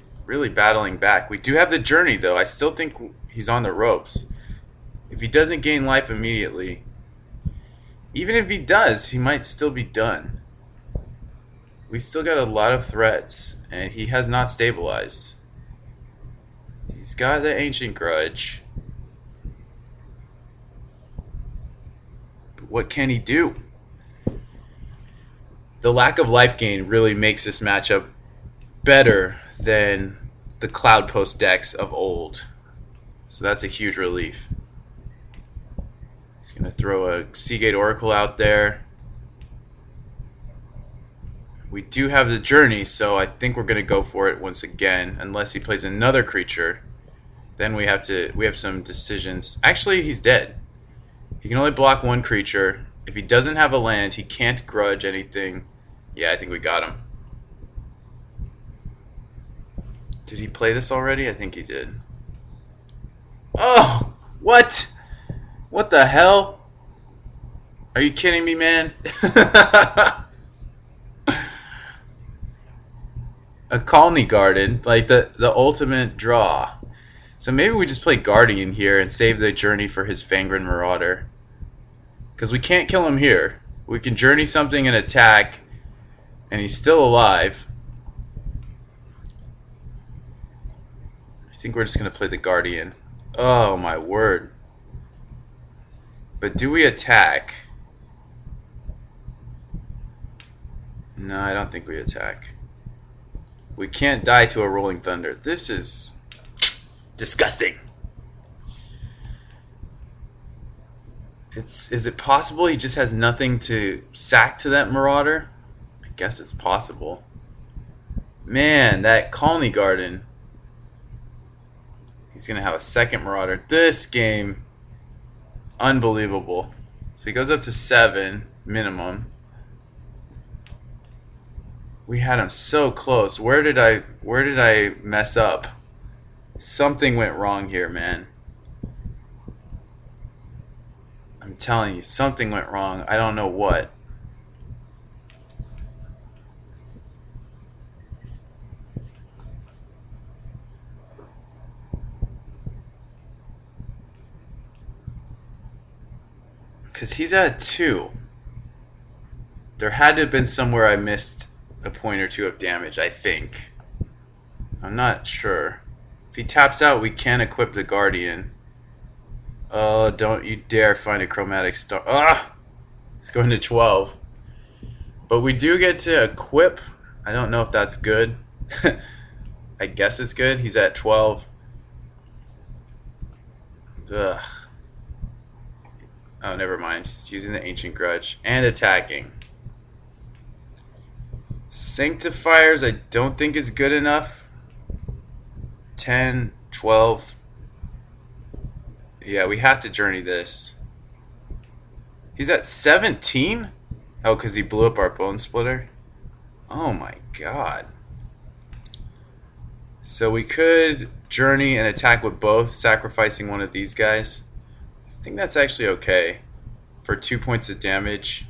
battling back. We do have the Journey, though. I still think he's on the ropes. If he doesn't gain life immediately... Even if he does, he might still be done. We still got a lot of threats, and he has not stabilized. He's got the Ancient Grudge. But what can he do? The lack of life gain really makes this matchup better than the Cloud Post decks of old. So that's a huge relief. He's going to throw a Seagate Oracle out there. We do have the Journey, so I think we're going to go for it once again, unless he plays another creature. Then we have some decisions. Actually, he's dead. He can only block 1 creature. If he doesn't have a land, he can't grudge anything. Yeah, I think we got him. Did he play this already? I think he did. Oh! What? What the hell? Are you kidding me, man? A Colony Garden, like the ultimate draw. So maybe we just play Guardian here and save the Journey for his Fangren Marauder. Because we can't kill him here. We can Journey something and attack, and he's still alive. I think we're just going to play the Guardian. Oh my word. But do we attack? No, I don't think we attack. We can't die to a Rolling Thunder. This is disgusting. Is it possible he just has nothing to sack to that Marauder? I guess it's possible. Man, that Colony Garden. He's going to have a second Marauder. This game, unbelievable. So he goes up to 7 minimum. We had him so close. Where did I mess up? Something went wrong here, man. I'm telling you, something went wrong. I don't know what. Because he's at 2. There had to have been somewhere I missed a point or 2 of damage, I think. I'm not sure. If he taps out, we can equip the Guardian. Oh, don't you dare find a Chromatic Star. Ah! It's going to 12. But we do get to equip. I don't know if that's good. I guess it's good. He's at 12. Ugh. Oh, never mind. He's using the Ancient Grudge and attacking. Sanctifiers I don't think is good enough. 10, 12. Yeah, we have to journey this. He's at 17? Oh, because he blew up our bone splitter? Oh my god. So we could journey and attack with both, sacrificing one of these guys. I think that's actually okay for 2 points of damage.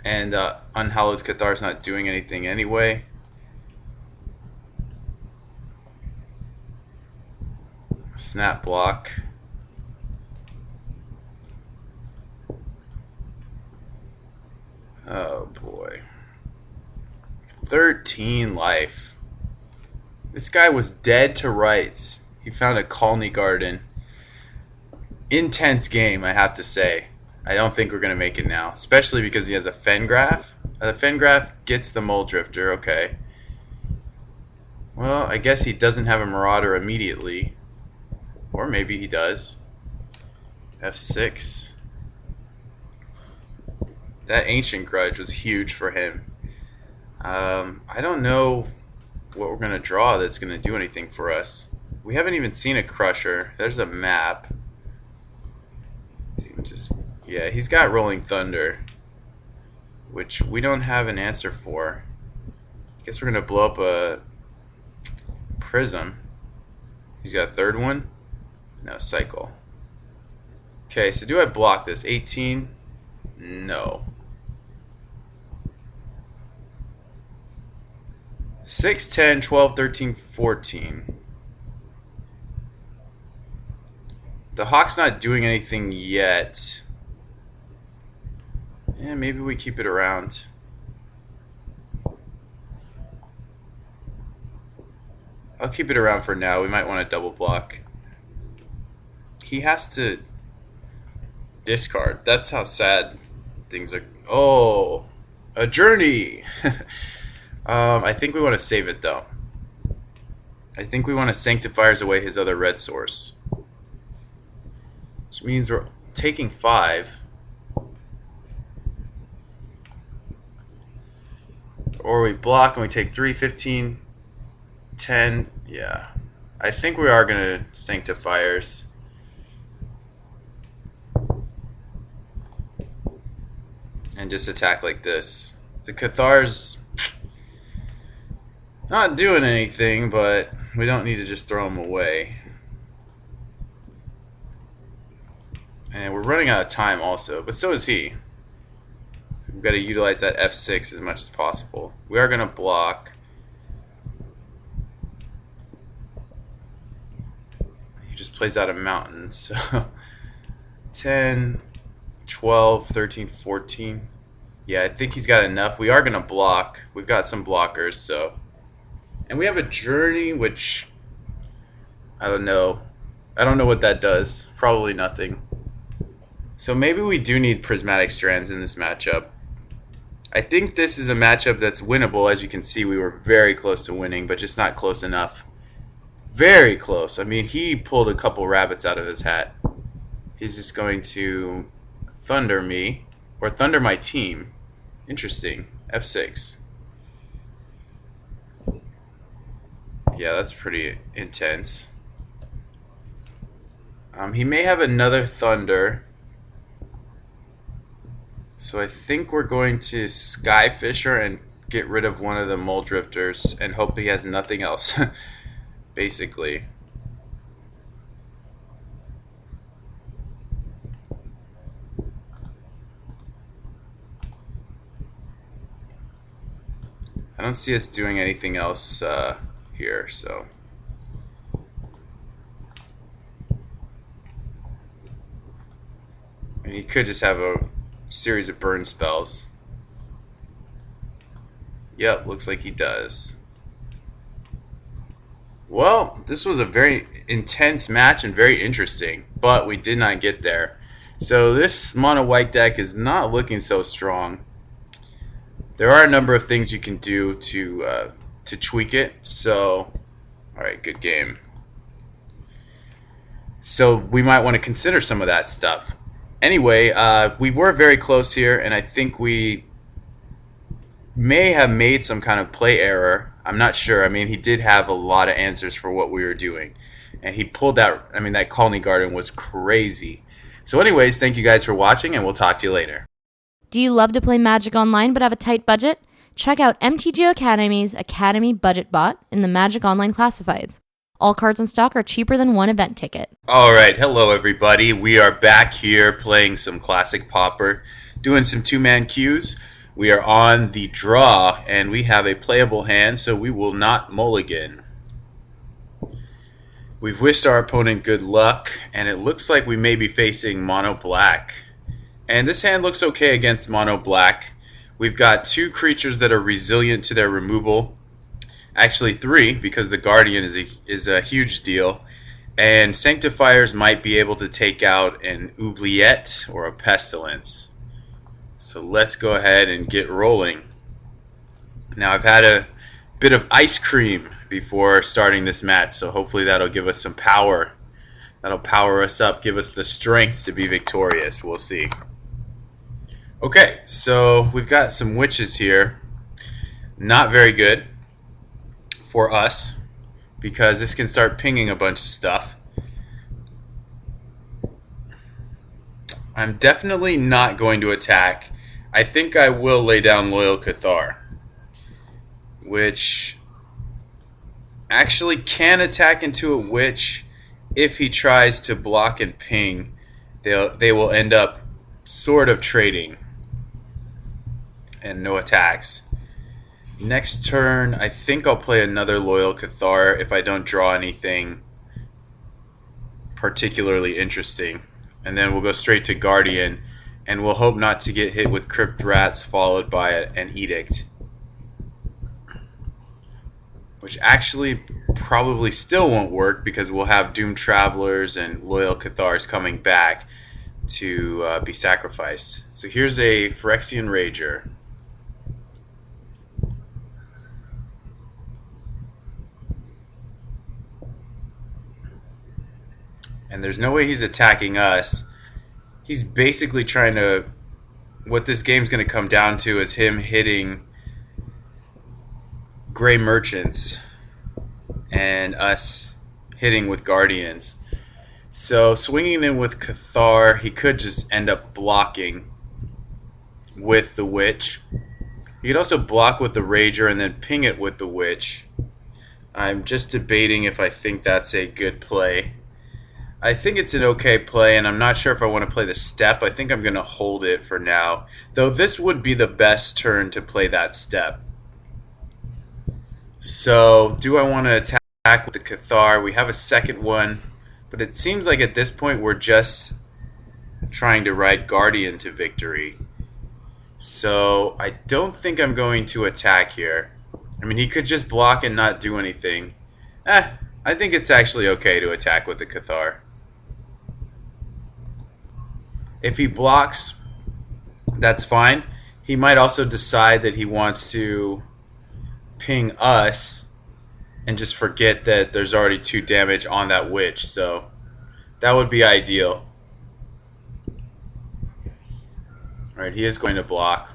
And Unhallowed Cathar's not doing anything anyway. Snap block. Oh boy. 13 life. This guy was dead to rights. He found a colony garden. Intense game, I have to say. I don't think we're going to make it now, especially because he has a Fengraph. The Fengraph gets the Mole Drifter, okay. Well, I guess he doesn't have a Marauder immediately. Or maybe he does. F6. That Ancient Grudge was huge for him. I don't know what we're going to draw that's going to do anything for us. We haven't even seen a Crusher. There's a map. Yeah, he's got Rolling Thunder, which we don't have an answer for. I guess we're going to blow up a Prism. He's got a third one? No, Cycle. Okay, so do I block this? 18? No. 6, 10, 12, 13, 14. The Hawk's not doing anything yet. Yeah, maybe we keep it around. I'll keep it around for now. We might want to double block. He has to discard. That's how sad things are. Oh, a journey. I think we want to save it though. I think we want to Sanctifiers away his other red source, which means we're taking 5. Or we block and we take 3, 15, 10. Yeah. I think we are going to Sanctifiers. And just attack like this. The Cathar's not doing anything, but we don't need to just throw him away. And we're running out of time also, but so is he. So we've got to utilize that F6 as much as possible. We are going to block. He just plays out a mountain, so 10, 12, 13, 14. Yeah, I think he's got enough. We are going to block. We've got some blockers, so. And we have a journey, which I don't know. I don't know what that does. Probably nothing. So maybe we do need Prismatic Strands in this matchup. I think this is a matchup that's winnable. As you can see, we were very close to winning, but just not close enough. Very close. I mean, he pulled a couple rabbits out of his hat. He's just going to Thunder me, or Thunder my team. Interesting. F6. Yeah, that's pretty intense. He may have another Thunder. So I think we're going to Skyfisher and get rid of one of the Mole Drifters and hope he has nothing else, basically. I don't see us doing anything else here, so. And he could just have a series of burn spells. Yep, looks like he does. Well, this was a very intense match and very interesting, but we did not get there. So this mono white deck is not looking so strong. There are a number of things you can do to tweak it. So, all right, good game. So we might want to consider some of that stuff. Anyway, we were very close here, and I think we may have made some kind of play error. I'm not sure. I mean, he did have a lot of answers for what we were doing. And he pulled that, I mean, that Colony Garden was crazy. So anyways, thank you guys for watching, and we'll talk to you later. Do you love to play Magic Online but have a tight budget? Check out MTGO Academy's Academy Budget Bot in the Magic Online Classifieds. All cards in stock are cheaper than one event ticket. All right, hello everybody. We are back here playing some classic Pauper, doing some two-man queues. We are on the draw, and we have a playable hand, so we will not mulligan. We've wished our opponent good luck, and it looks like we may be facing mono black. And this hand looks okay against mono black. We've got two creatures that are resilient to their removal. Actually 3, because the Guardian is a huge deal. And Sanctifiers might be able to take out an Oubliette or a Pestilence. So let's go ahead and get rolling. Now I've had a bit of ice cream before starting this match, so hopefully that'll give us some power. That'll power us up, give us the strength to be victorious. We'll see. Okay, so we've got some witches here. Not very good for us, because this can start pinging a bunch of stuff. I'm definitely not going to attack. I think I will lay down Loyal Cathar, which actually can attack into a witch. If he tries to block and ping, they will end up sort of trading and no attacks. Next turn, I think I'll play another Loyal Cathar if I don't draw anything particularly interesting. And then we'll go straight to Guardian, and we'll hope not to get hit with Crypt Rats followed by an Edict. Which actually probably still won't work, because we'll have Doomed Travelers and Loyal Cathars coming back to be sacrificed. So here's a Phyrexian Rager. And there's no way he's attacking us. He's basically trying to... What this game's going to come down to is him hitting Gray Merchants and us hitting with Guardians. So swinging in with Cathar, he could just end up blocking with the Witch. He could also block with the Rager and then ping it with the Witch. I'm just debating if I think that's a good play. I think it's an okay play, and I'm not sure if I want to play the step. I think I'm going to hold it for now. Though this would be the best turn to play that step. So, do I want to attack with the Cathar? We have a second one, but it seems like at this point we're just trying to ride Guardian to victory. So, I don't think I'm going to attack here. I mean, he could just block and not do anything. I think it's actually okay to attack with the Cathar. If he blocks, that's fine. He might also decide that he wants to ping us and just forget that there's already 2 damage on that witch, so that would be ideal. Alright, he is going to block.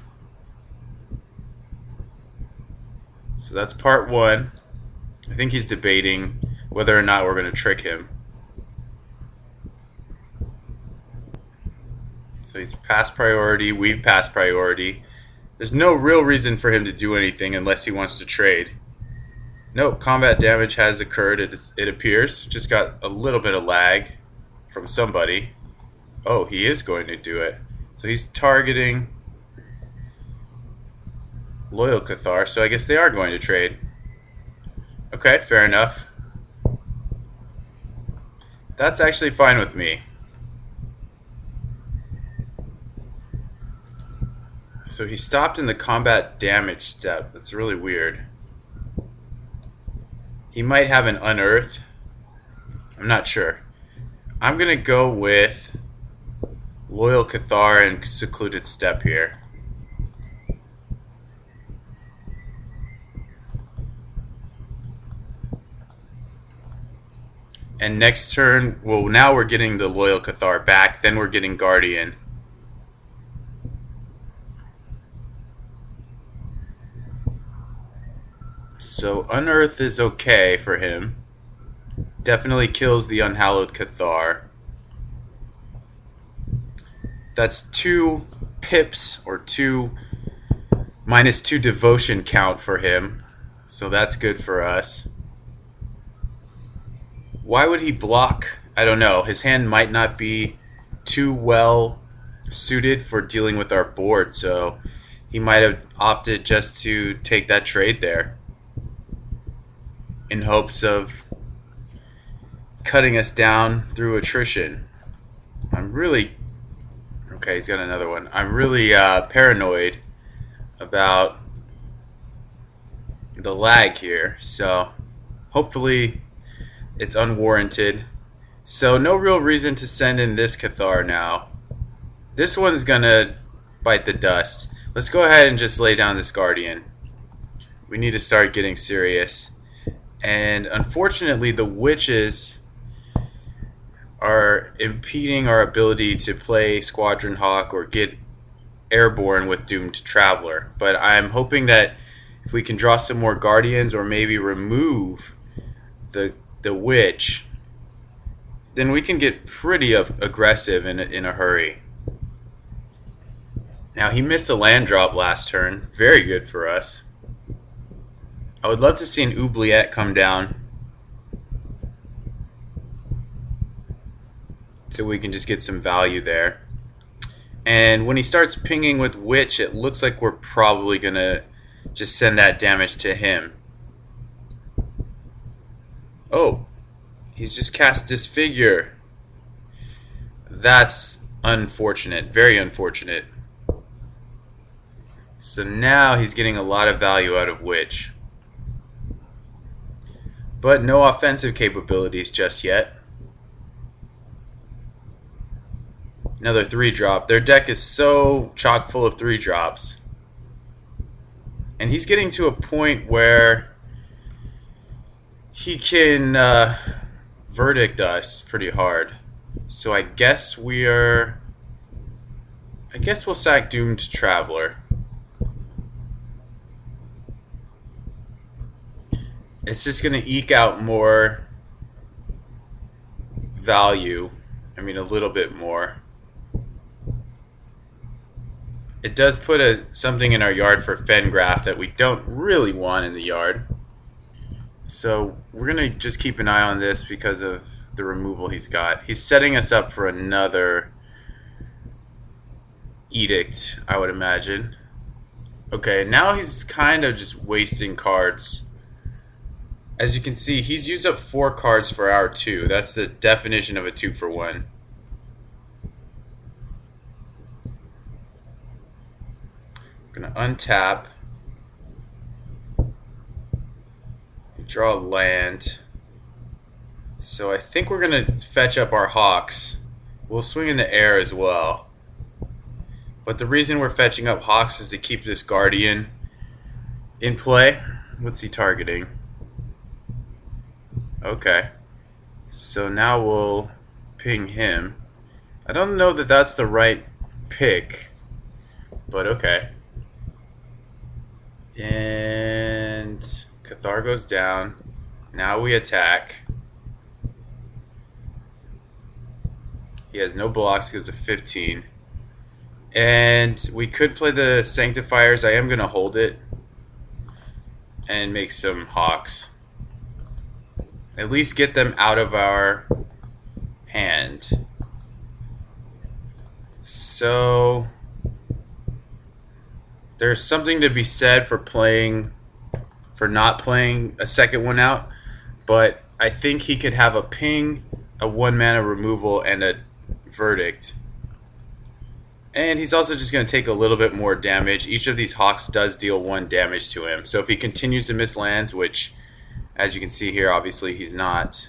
So that's part 1. I think he's debating whether or not we're going to trick him. So he's passed priority, we've passed priority. There's no real reason for him to do anything unless he wants to trade. Nope, combat damage has occurred, it appears. Just got a little bit of lag from somebody. Oh, he is going to do it. So he's targeting Loyal Cathar, so I guess they are going to trade. Okay, fair enough. That's actually fine with me. So he stopped in the combat damage step. That's really weird. He might have an Unearth. I'm not sure. I'm going to go with Loyal Cathar and Secluded Step here. And next turn, well, now we're getting the Loyal Cathar back, then we're getting Guardian. So Unearth is okay for him. Definitely kills the Unhallowed Cathar. That's 2 pips, or -2 devotion count for him. So that's good for us. Why would he block? I don't know. His hand might not be too well suited for dealing with our board, so he might have opted just to take that trade there in hopes of cutting us down through attrition. Okay, he's got another one. I'm really paranoid about the lag here, so hopefully it's unwarranted. So no real reason to send in this Cathar now. This one's gonna bite the dust. Let's go ahead and just lay down this Guardian. We need to start getting serious. And unfortunately, the witches are impeding our ability to play Squadron Hawk or get airborne with Doomed Traveler. But I'm hoping that if we can draw some more Guardians or maybe remove the witch, then we can get pretty aggressive in a hurry. Now, he missed a land drop last turn. Very good for us. I would love to see an Oubliette come down so we can just get some value there. And when he starts pinging with Witch, it looks like we're probably going to just send that damage to him. Oh, he's just cast Disfigure. That's unfortunate, very unfortunate. So now he's getting a lot of value out of Witch. But no offensive capabilities just yet. Another 3-drop. Their deck is so chock full of 3-drops. And he's getting to a point where he can verdict us pretty hard. So I guess we'll sack Doomed Traveler. It's just going to eke out more value. I mean, a little bit more. It does put something in our yard for Fengraf that we don't really want in the yard. So we're going to just keep an eye on this because of the removal he's got. He's setting us up for another Edict, I would imagine. Okay, now he's kind of just wasting cards. As you can see, he's used up 4 cards for our 2. That's the definition of a 2-for-1. I'm going to untap. Draw land. So I think we're going to fetch up our Hawks. We'll swing in the air as well. But the reason we're fetching up Hawks is to keep this Guardian in play. What's he targeting? Okay. So now we'll ping him. I don't know that that's the right pick, but okay. And Cathar goes down. Now we attack. He has no blocks, he goes to 15. And we could play the Sanctifiers. I am going to hold it and make some Hawks. At least get them out of our hand. So there's something to be said for not playing a second one out, but I think he could have a ping, a 1-mana removal, and a verdict. And he's also just going to take a little bit more damage. Each of these Hawks does deal 1 damage to him. So if he continues to miss lands, which, as you can see here, obviously he's not,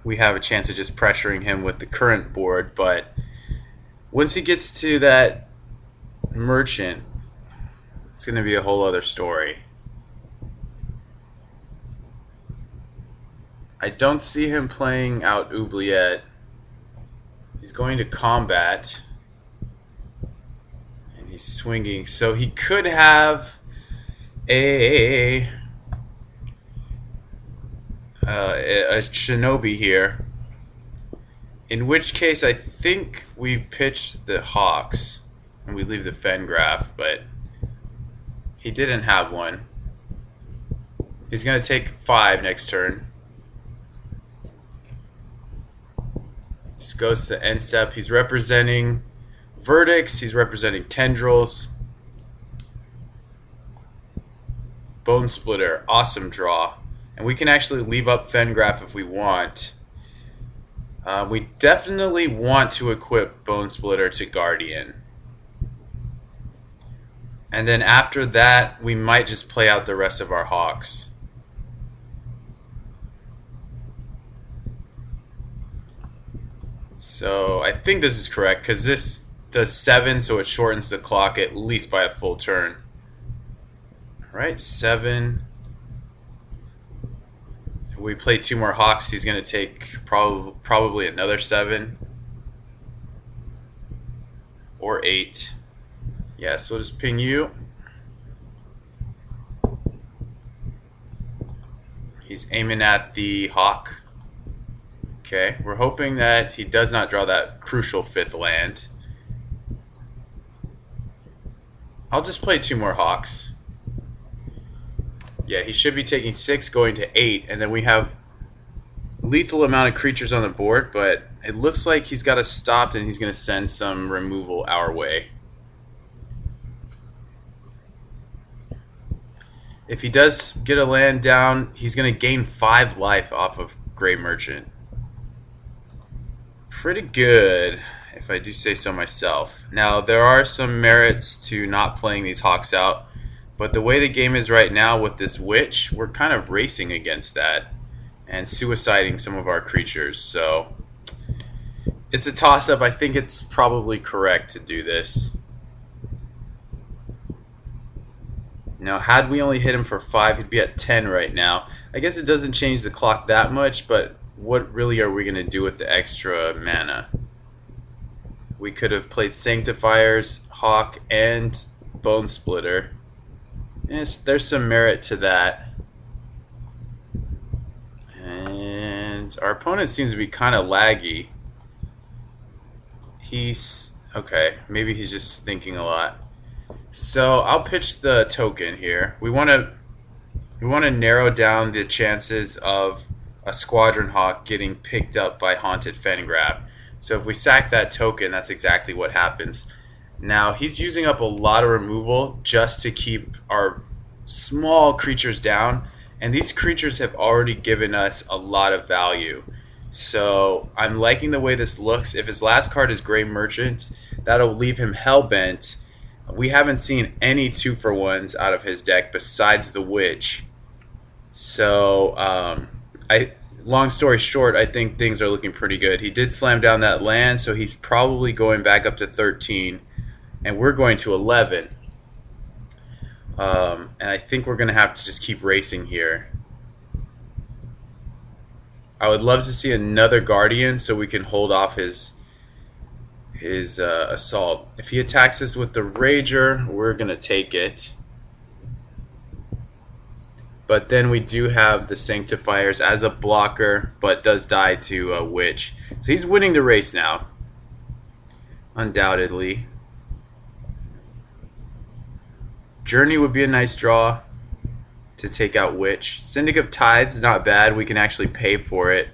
we have a chance of just pressuring him with the current board. But once he gets to that merchant, it's going to be a whole other story. I don't see him playing out Oubliette. He's going to combat. And he's swinging. So he could have a Shinobi here. In which case, I think we pitch the Hawks and we leave the Fengraf, but he didn't have one. He's going to take 5 next turn. Just goes to the end step. He's representing Verdicts. He's representing Tendrils. Bone Splitter. Awesome draw. And we can actually leave up Fengraf if we want. We definitely want to equip Bone Splitter to Guardian. And then after that, we might just play out the rest of our Hawks. So I think this is correct, because this does 7, so it shortens the clock at least by a full turn. Alright, 7. We play 2 more Hawks, he's going to take probably another 7. Or 8. Yeah, so we'll just ping you. He's aiming at the Hawk. Okay, we're hoping that he does not draw that crucial 5th land. I'll just play 2 more Hawks. Yeah, he should be taking 6, going to 8, and then we have lethal amount of creatures on the board, but it looks like he's got us stopped and he's going to send some removal our way. If he does get a land down, he's going to gain 5 life off of Grey Merchant. Pretty good, if I do say so myself. Now, there are some merits to not playing these Hawks out, but the way the game is right now with this Witch, we're kind of racing against that and suiciding some of our creatures. So it's a toss-up. I think it's probably correct to do this. Now, had we only hit him for 5, he'd be at 10 right now. I guess it doesn't change the clock that much, but what really are we going to do with the extra mana? We could have played Sanctifiers, Hawk, and Bone Splitter. There's some merit to that. And our opponent seems to be kind of laggy. Okay, maybe he's just thinking a lot. So I'll pitch the token here. We want to narrow down the chances of a Squadron Hawk getting picked up by Haunted Fengraf. So if we sack that token, that's exactly what happens. Now, he's using up a lot of removal just to keep our small creatures down, and these creatures have already given us a lot of value. So I'm liking the way this looks. If his last card is Grey Merchant, that'll leave him hellbent. We haven't seen any 2-for-1s out of his deck besides the Witch. So, long story short, I think things are looking pretty good. He did slam down that land, so he's probably going back up to 13, and we're going to 11. And I think we're going to have to just keep racing here. I would love to see another Guardian so we can hold off his assault. If he attacks us with the Rager, we're going to take it. But then we do have the Sanctifiers as a blocker, but does die to a Witch. So he's winning the race now, undoubtedly. Journey would be a nice draw to take out Witch. Syndic of Tithe's not bad. We can actually pay for it.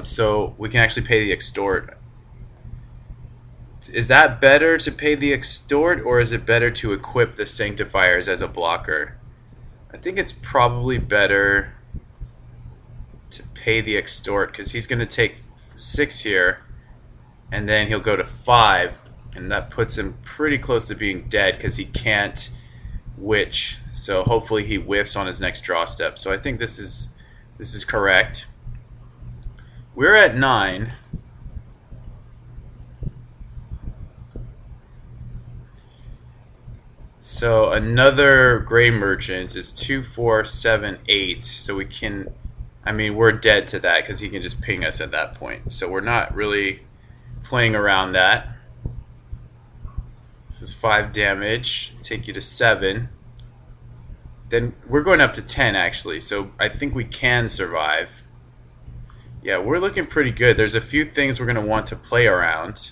So we can actually pay the Extort. Is that better to pay the Extort, or is it better to equip the Sanctifiers as a blocker? I think it's probably better to pay the Extort, because he's going to take 6 here, and then he'll go to 5, and that puts him pretty close to being dead because he can't Witch. So hopefully he whiffs on his next draw step. So I think this is correct. We're at 9. So another Grey Merchant is 2, 4, 7, 8. So we can I mean, we're dead to that because he can just ping us at that point. So we're not really playing around that. This is 5 damage. Take you to 7. Then we're going up to 10 actually, so I think we can survive. Yeah, we're looking pretty good. There's a few things we're going to want to play around.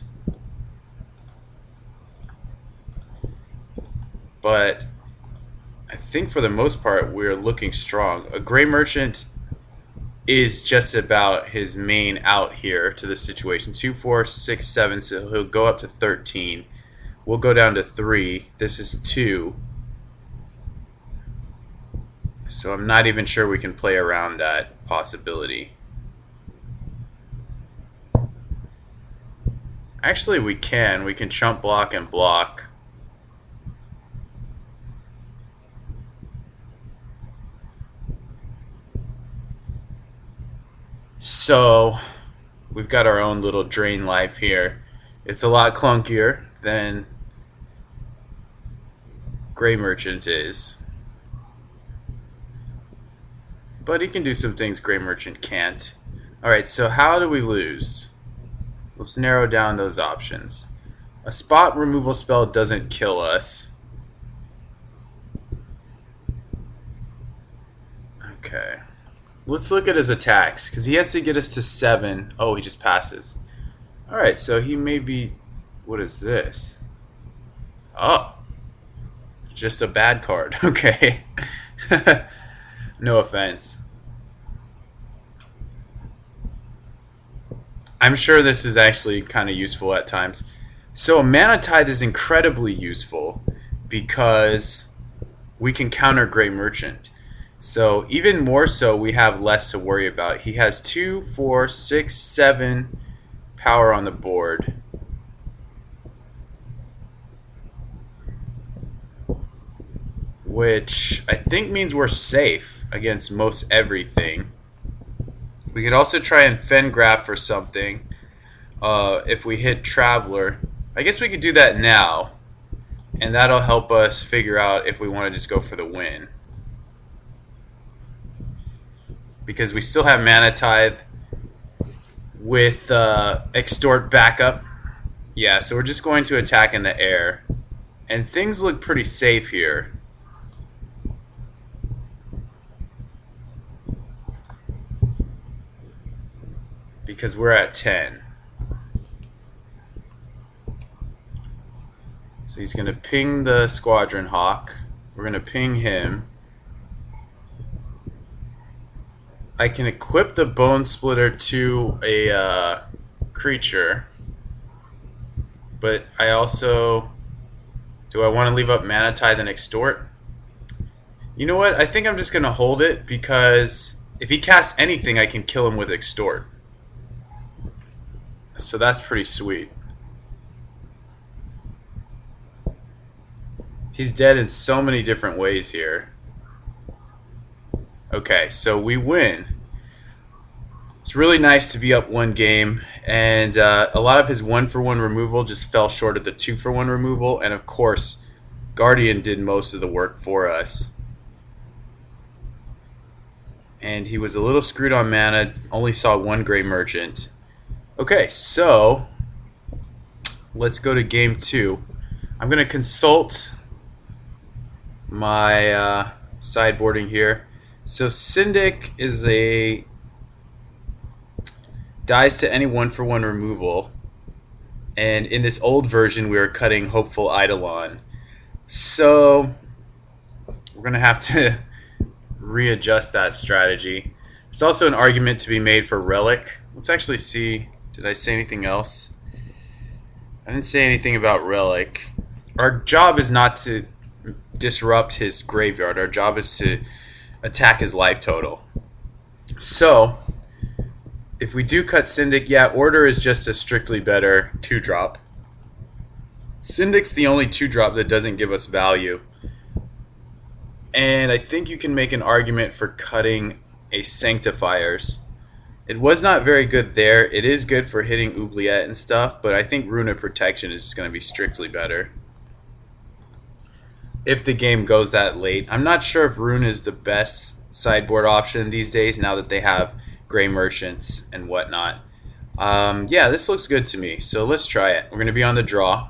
But I think for the most part we're looking strong. A Gray Merchant is just about his main out here to this situation. 2, 4, 6, 7, so he'll go up to 13. We'll go down to 3. This is 2. So I'm not even sure we can play around that possibility. Actually, we can. We can chump block and block. So we've got our own little drain life here. It's a lot clunkier than Gray Merchant is. But he can do some things Gray Merchant can't. Alright, so how do we lose? Let's narrow down those options. A spot removal spell doesn't kill us. Okay. Let's look at his attacks, because he has to get us to 7. Oh, he just passes. Alright, so he may be... What is this? Oh. It's just a bad card. Okay. No offense. I'm sure this is actually kind of useful at times. So a Mana Tithe is incredibly useful because we can counter Gray Merchant. So even more so, we have less to worry about. He has 2, 4, 6, 7 power on the board. Which I think means we're safe against most everything. We could also try and Fengraph for something if we hit Traveler. I guess we could do that now, and that'll help us figure out if we want to just go for the win. Because we still have Mana Tithe with Extort backup. Yeah, so we're just going to attack in the air. And things look pretty safe here. Because we're at 10. So he's going to ping the Squadron Hawk. We're going to ping him. I can equip the Bone Splitter to a creature. But I also... Do I want to leave up Mana Tithe and Extort? You know what? I think I'm just going to hold it because if he casts anything, I can kill him with Extort. So that's pretty sweet. He's dead in so many different ways here. Okay, so we win. It's really nice to be up 1 game, and a lot of his 1-for-1 removal just fell short of the 2-for-1 removal, and of course, Guardian did most of the work for us. And he was a little screwed on mana, only saw 1 Gray Merchant. Okay, so let's go to game 2. I'm going to consult my sideboarding here. So Syndic is a dies to any 1-for-1 removal, and in this old version we were cutting Hopeful Eidolon. So we're going to have to readjust that strategy. There's also an argument to be made for Relic. Let's actually see. Did I say anything else? I didn't say anything about Relic. Our job is not to disrupt his graveyard. Our job is to attack his life total. So, if we do cut Syndic, yeah, Order is just a strictly better 2-drop. Syndic's the only 2-drop that doesn't give us value. And I think you can make an argument for cutting a Sanctifiers. It was not very good there. It is good for hitting Oubliette and stuff, but I think Rune of Protection is just going to be strictly better. If the game goes that late. I'm not sure if Rune is the best sideboard option these days now that they have Gray Merchants and whatnot. Yeah, this looks good to me, so let's try it. We're going to be on the draw.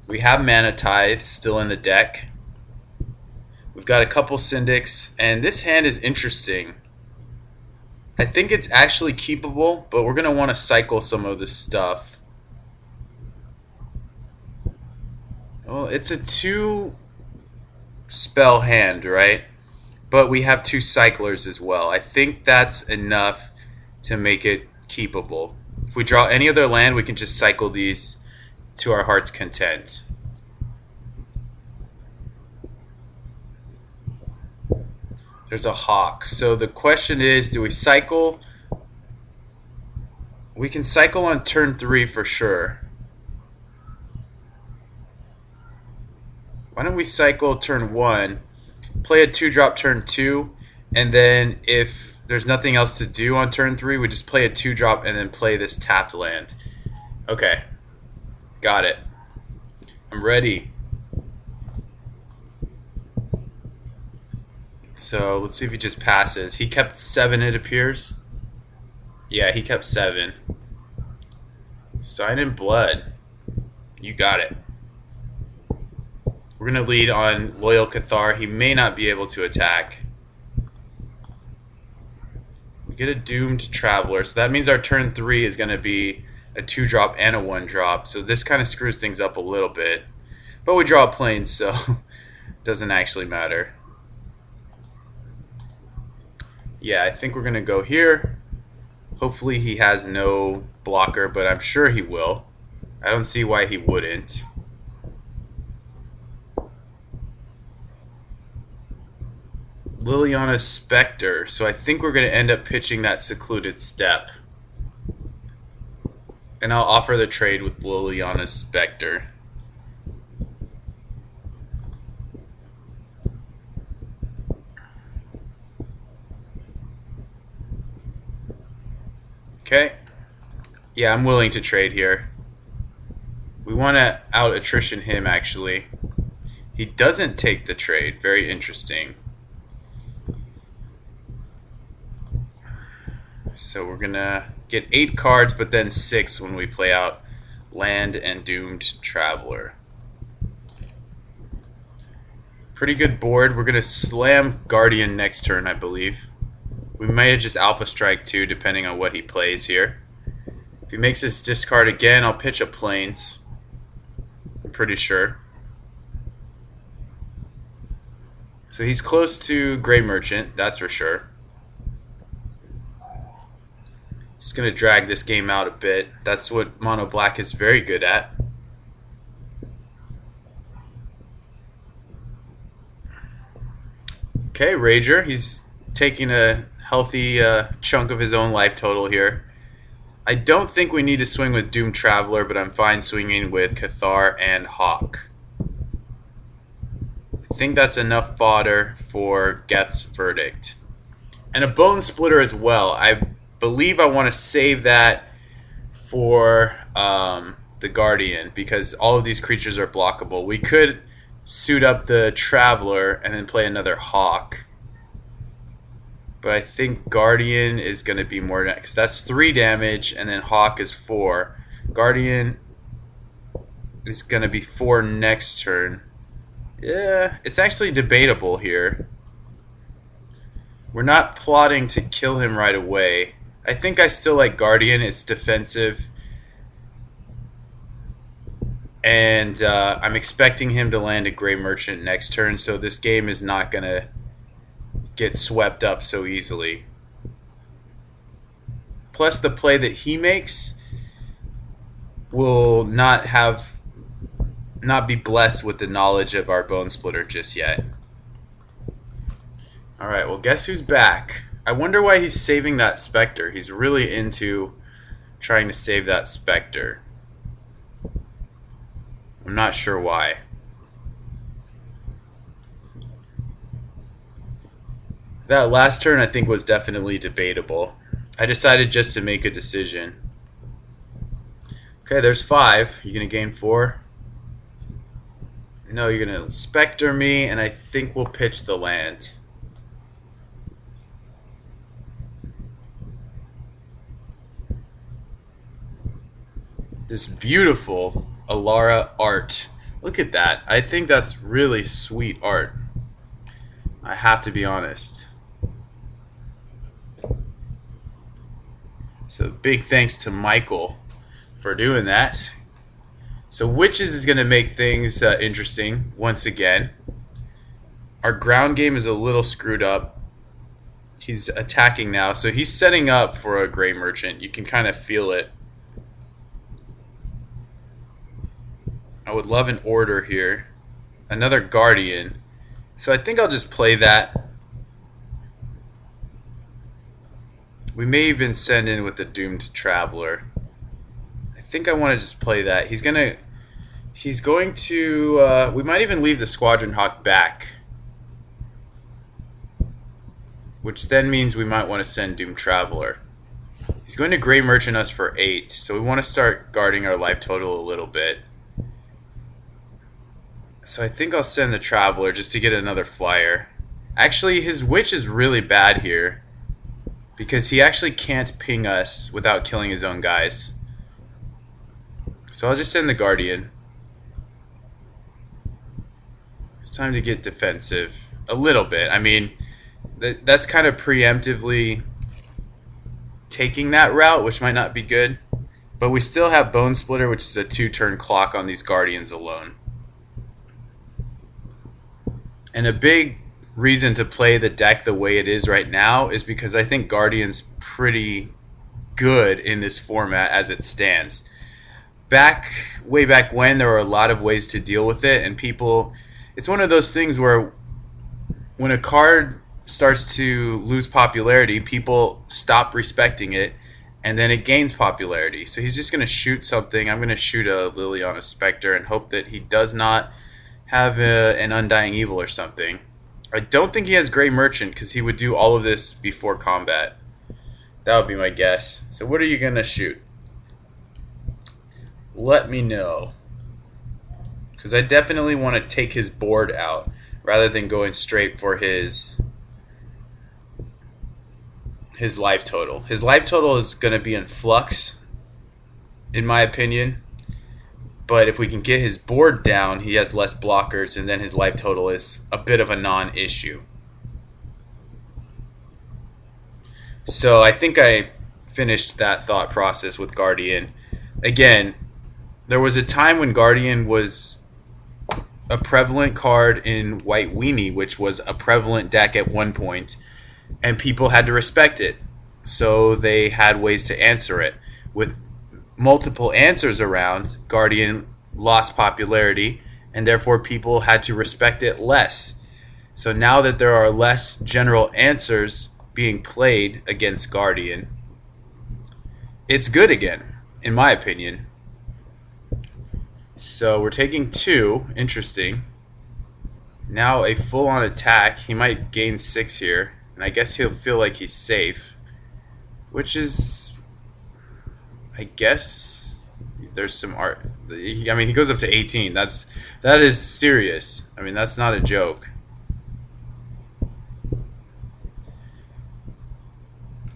We have Mana Tithe still in the deck. We've got a couple Syndics, and this hand is interesting. I think it's actually keepable, but we're going to want to cycle some of this stuff. Well, it's a 2-spell hand, right? But we have 2 cyclers as well. I think that's enough to make it keepable. If we draw any other land, we can just cycle these to our heart's content. There's a hawk. So the question is, do we cycle? We can cycle on turn 3 for sure. Why don't we cycle turn 1, play a 2-drop turn 2, and then if there's nothing else to do on turn 3, we just play a 2-drop and then play this tapped land. Okay. Got it. I'm ready. So let's see if he just passes. He kept 7, it appears. Yeah, he kept 7. Sign in blood. You got it. We're going to lead on Loyal Cathar. He may not be able to attack. We get a Doomed Traveler. So that means our turn 3 is going to be a 2-drop and a 1-drop. So this kind of screws things up a little bit. But we draw a plane, so it doesn't actually matter. Yeah, I think we're going to go here. Hopefully he has no blocker, but I'm sure he will. I don't see why he wouldn't. Liliana's Spectre. So I think we're going to end up pitching that Secluded Steppe. And I'll offer the trade with Liliana's Spectre. Okay. Yeah, I'm willing to trade here. We want to out-attrition him, actually. He doesn't take the trade. Very interesting. So we're going to get 8 cards, but then 6 when we play out Land and Doomed Traveler. Pretty good board. We're going to slam Guardian next turn, I believe. We might just Alpha Strike too, depending on what he plays here. If he makes his discard again, I'll pitch a Plains. I'm pretty sure. So he's close to Gray Merchant, that's for sure. Just going to drag this game out a bit. That's what Mono Black is very good at. Okay, Rager. He's taking a healthy chunk of his own life total here. I don't think we need to swing with Doom Traveler, but I'm fine swinging with Cathar and Hawk. I think that's enough fodder for Geth's Verdict. And a Bone Splitter as well. I believe I want to save that for the Guardian, because all of these creatures are blockable. We could suit up the Traveler and then play another Hawk. But I think Guardian is going to be more next. That's 3 damage, and then Hawk is 4. Guardian is going to be 4 next turn. Yeah, it's actually debatable here. We're not plotting to kill him right away. I think I still like Guardian. It's defensive. And I'm expecting him to land a Gray Merchant next turn, so this game is not going to get swept up so easily. Plus the play that he makes will not be blessed with the knowledge of our Bone Splitter just yet. Alright, well, guess who's back? I wonder why he's saving that Spectre. He's really into trying to save that Spectre. I'm not sure why. That last turn I think was definitely debatable. I decided just to make a decision. Okay, there's 5. You gonna gain 4? No, you're gonna Spectre me, and I think we'll pitch the land. this beautiful Alara art. Look at that. I think that's really sweet art. I have to be honest. So big thanks to Michael for doing that. So Witches is going to make things interesting once again. Our ground game is a little screwed up. He's attacking now, so he's setting up for a Gray Merchant. You can kind of feel it. I would love an order here. Another Guardian. So I think I'll just play that. We may even send in with the Doomed Traveler. I think I want to just play that. He's going to, we might even leave the Squadron Hawk back. Which then means we might want to send Doomed Traveler. He's going to Gray Merchant us for 8, so we want to start guarding our life total a little bit. So I think I'll send the Traveler just to get another flyer. Actually, his Witch is really bad here, because he actually can't ping us without killing his own guys. So I'll just send the Guardian. It's time to get defensive. A little bit. I mean, that's kind of preemptively taking that route, which might not be good. But we still have Bone Splitter, which is a 2-turn clock on these Guardians alone. And a big reason to play the deck the way it is right now is because I think Guardian's pretty good in this format as it stands. Way back when, there were a lot of ways to deal with it, and people... It's one of those things where when a card starts to lose popularity, people stop respecting it, and then it gains popularity. So he's just going to shoot something. I'm going to shoot a Liliana Spectre and hope that he does not have an Undying Evil or something. I don't think he has Gray Merchant because he would do all of this before combat. That would be my guess. So what are you going to shoot? Let me know. Because I definitely want to take his board out rather than going straight for his life total. His life total is going to be in flux, in my opinion. But if we can get his board down, he has less blockers, and then his life total is a bit of a non-issue. So I think I finished that thought process with Guardian. Again, there was a time when Guardian was a prevalent card in White Weenie, which was a prevalent deck at one point, and people had to respect it. So they had ways to answer it. With multiple answers around, Guardian lost popularity, and therefore people had to respect it less. So now that there are less general answers being played against Guardian, it's good again, in my opinion. So we're taking 2. Interesting. Now a full-on attack. He might gain 6 here, and I guess he'll feel like he's safe, which is, I guess, there's some art. I mean, he goes up to 18. That is serious. I mean, that's not a joke.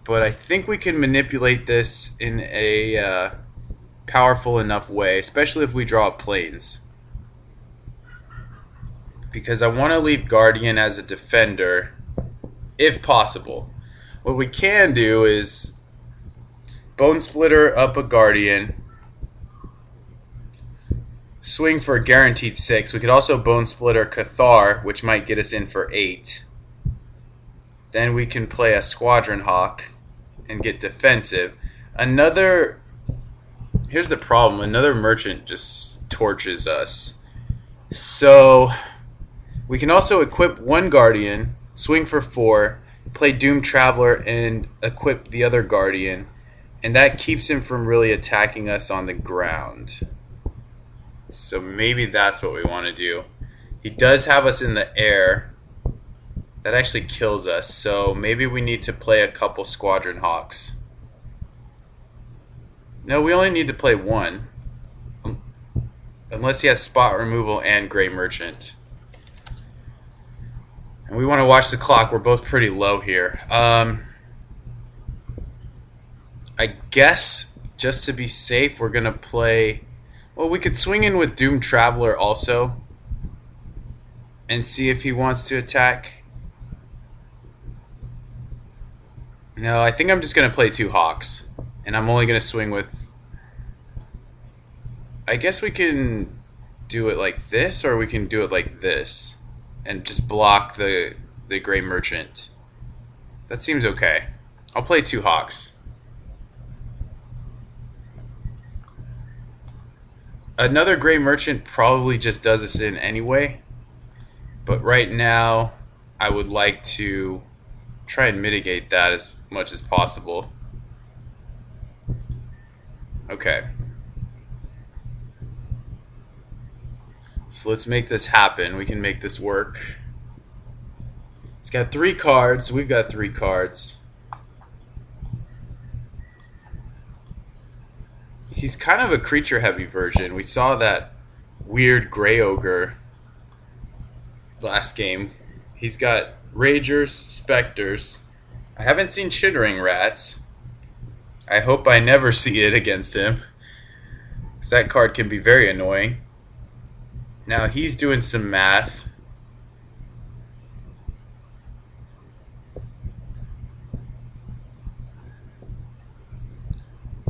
But I think we can manipulate this in a powerful enough way, especially if we draw planes. Because I want to leave Guardian as a defender, if possible. What we can do is Bone Splitter up a Guardian, swing for a guaranteed 6. We could also Bone Splitter Cathar, which might get us in for 8. Then we can play a Squadron Hawk and get defensive. Here's the problem. Another Merchant just torches us. So we can also equip one Guardian, swing for 4, play Doom Traveler, and equip the other Guardian. And that keeps him from really attacking us on the ground. So maybe that's what we want to do. He does have us in the air. That actually kills us. So maybe we need to play a couple Squadron Hawks. No, we only need to play 1. Unless he has Spot Removal and Gray Merchant. And we want to watch the clock. We're both pretty low here. I guess just to be safe, we're going to play... Well, we could swing in with Doom Traveler also and see if he wants to attack. No, I think I'm just going to play 2 Hawks. And I'm only going to swing with... I guess we can do it like this, or we can do it like this. And just block the Gray Merchant. That seems okay. I'll play 2 Hawks. Another Gray Merchant probably just does us in anyway. But right now, I would like to try and mitigate that as much as possible. Okay. So let's make this happen. We can make this work. He's got 3 cards. We've got 3 cards. He's kind of a creature-heavy version. We saw that weird Gray Ogre last game. He's got Ragers, Specters. I haven't seen Chittering Rats. I hope I never see it against him, because that card can be very annoying. Now he's doing some math.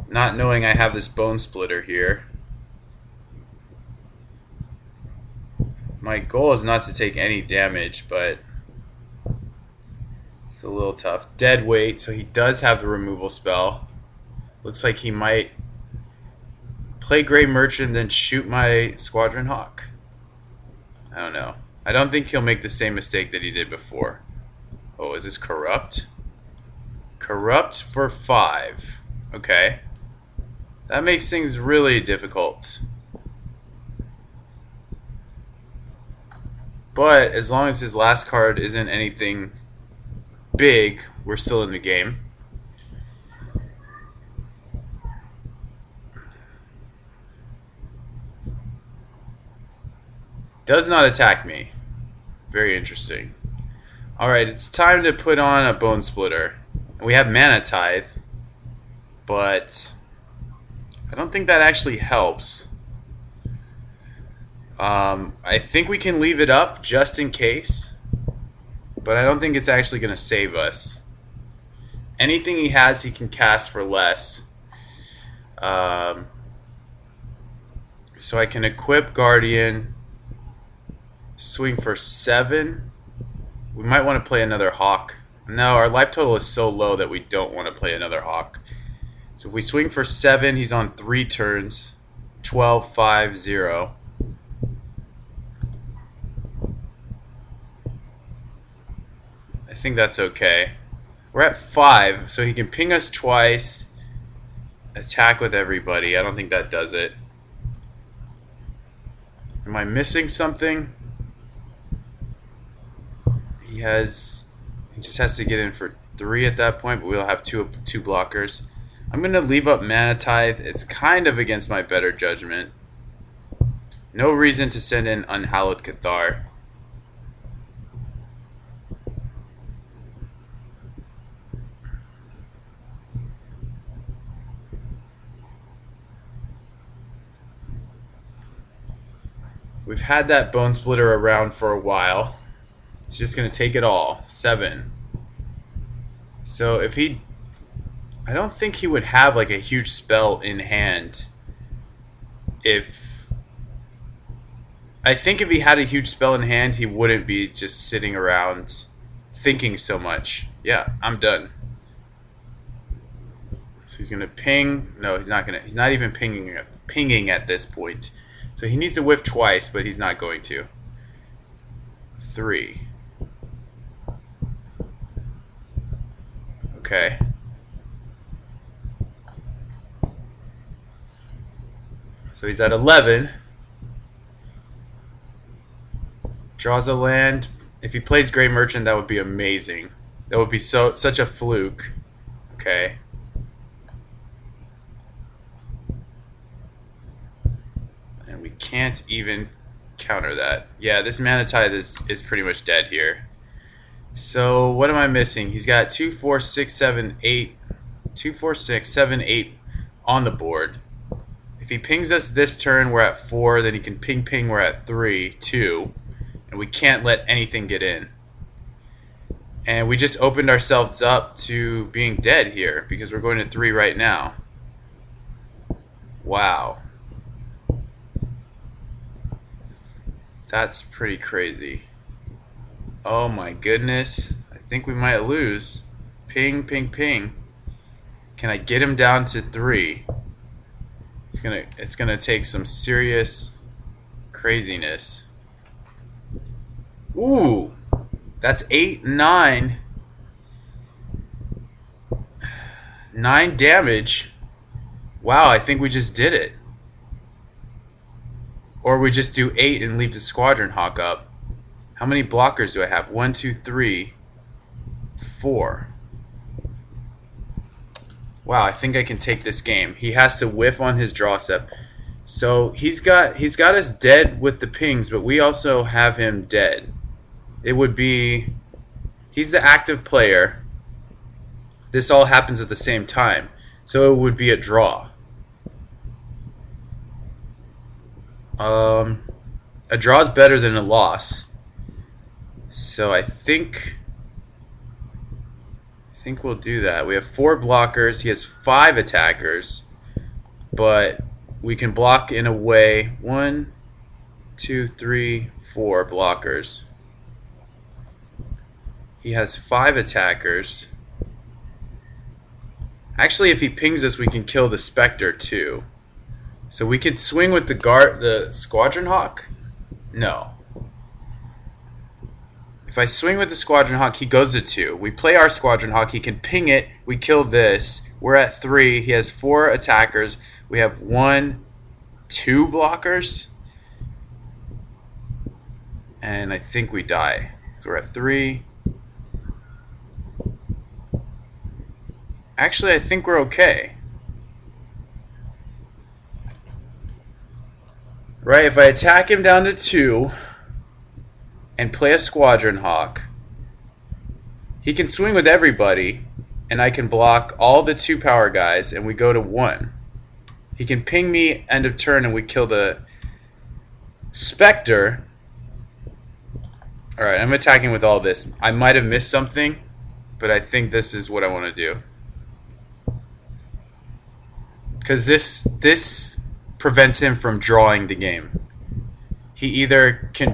Not knowing I have this Bone Splitter here. My goal is not to take any damage, but it's a little tough. Dead weight, so he does have the removal spell. Looks like he might play Gray Merchant, then shoot my Squadron Hawk. I don't know. I don't think he'll make the same mistake that he did before. Oh, is this Corrupt? Corrupt for 5. Okay. That makes things really difficult. But as long as his last card isn't anything big, we're still in the game. Does not attack me. Very interesting. Alright, it's time to put on a Bone Splitter. We have Mana Tithe, but I don't think that actually helps. I think we can leave it up just in case, but I don't think it's actually going to save us. Anything he has, he can cast for less. So I can equip Guardian, swing for 7. We might want to play another Hawk. No, our life total is so low that we don't want to play another Hawk. So if we swing for 7, he's on 3 turns. 12, 5, 0. I think that's okay. We're at 5, so he can ping us twice. Attack with everybody. I don't think that does it. Am I missing something? He just has to get in for 3 at that point, but we'll have two blockers. I'm going to leave up Mana Tithe. It's kind of against my better judgment. No reason to send in Unhallowed Cathar. We've had that Bone Splitter around for a while. He's just going to take it all. 7. So if he... I don't think he would have like a huge spell in hand. I think if he had a huge spell in hand, he wouldn't be just sitting around thinking so much. Yeah, I'm done. So he's going to ping. No, he's not going to. He's not even pinging at this point. So he needs to whiff twice, but he's not going to. 3. Okay. So he's at 11. Draws a land. If he plays Gray Merchant, that would be amazing. That would be such a fluke. Okay. And we can't even counter that. Yeah, this Mana Tithe is pretty much dead here. So what am I missing? He's got 2, 4, 6, 7, 8. 2, 4, 6, 7, 8 on the board. If he pings us this turn, we're at 4. Then he can ping, we're at 3, 2. And we can't let anything get in. And we just opened ourselves up to being dead here because we're going to 3 right now. Wow. That's pretty crazy. Oh my goodness. I think we might lose. Ping, ping, ping. Can I get him down to 3? It's gonna take some serious craziness. Ooh, that's 8, 9. 9 damage. Wow, I think we just did it. Or we just do 8 and leave the Squadron Hawk up. How many blockers do I have? 1, 2, 3, 4. Wow, I think I can take this game. He has to whiff on his draw step. So he's got us dead with the pings, but we also have him dead. It would be... He's the active player. This all happens at the same time. So it would be a draw. A draw is better than a loss. So I think we'll do that. We have 4 blockers. He has 5 attackers, but we can block in a way. 1, 2, 3, 4 blockers. He has 5 attackers. Actually, if he pings us, we can kill the Spectre too. So we could swing with the Squadron Hawk? No. If I swing with the Squadron Hawk, he goes to 2. We play our Squadron Hawk, he can ping it, we kill this. We're at 3, he has 4 attackers. We have 1, 2 blockers. And I think we die. So we're at 3. Actually, I think we're okay. Right, if I attack him down to 2 and play a Squadron Hawk, he can swing with everybody, and I can block all the 2 power guys, and we go to 1. He can ping me end of turn, and we kill the Spectre. Alright, I'm attacking with all this. I might have missed something, but I think this is what I want to do. Because this prevents him from drawing the game. He either can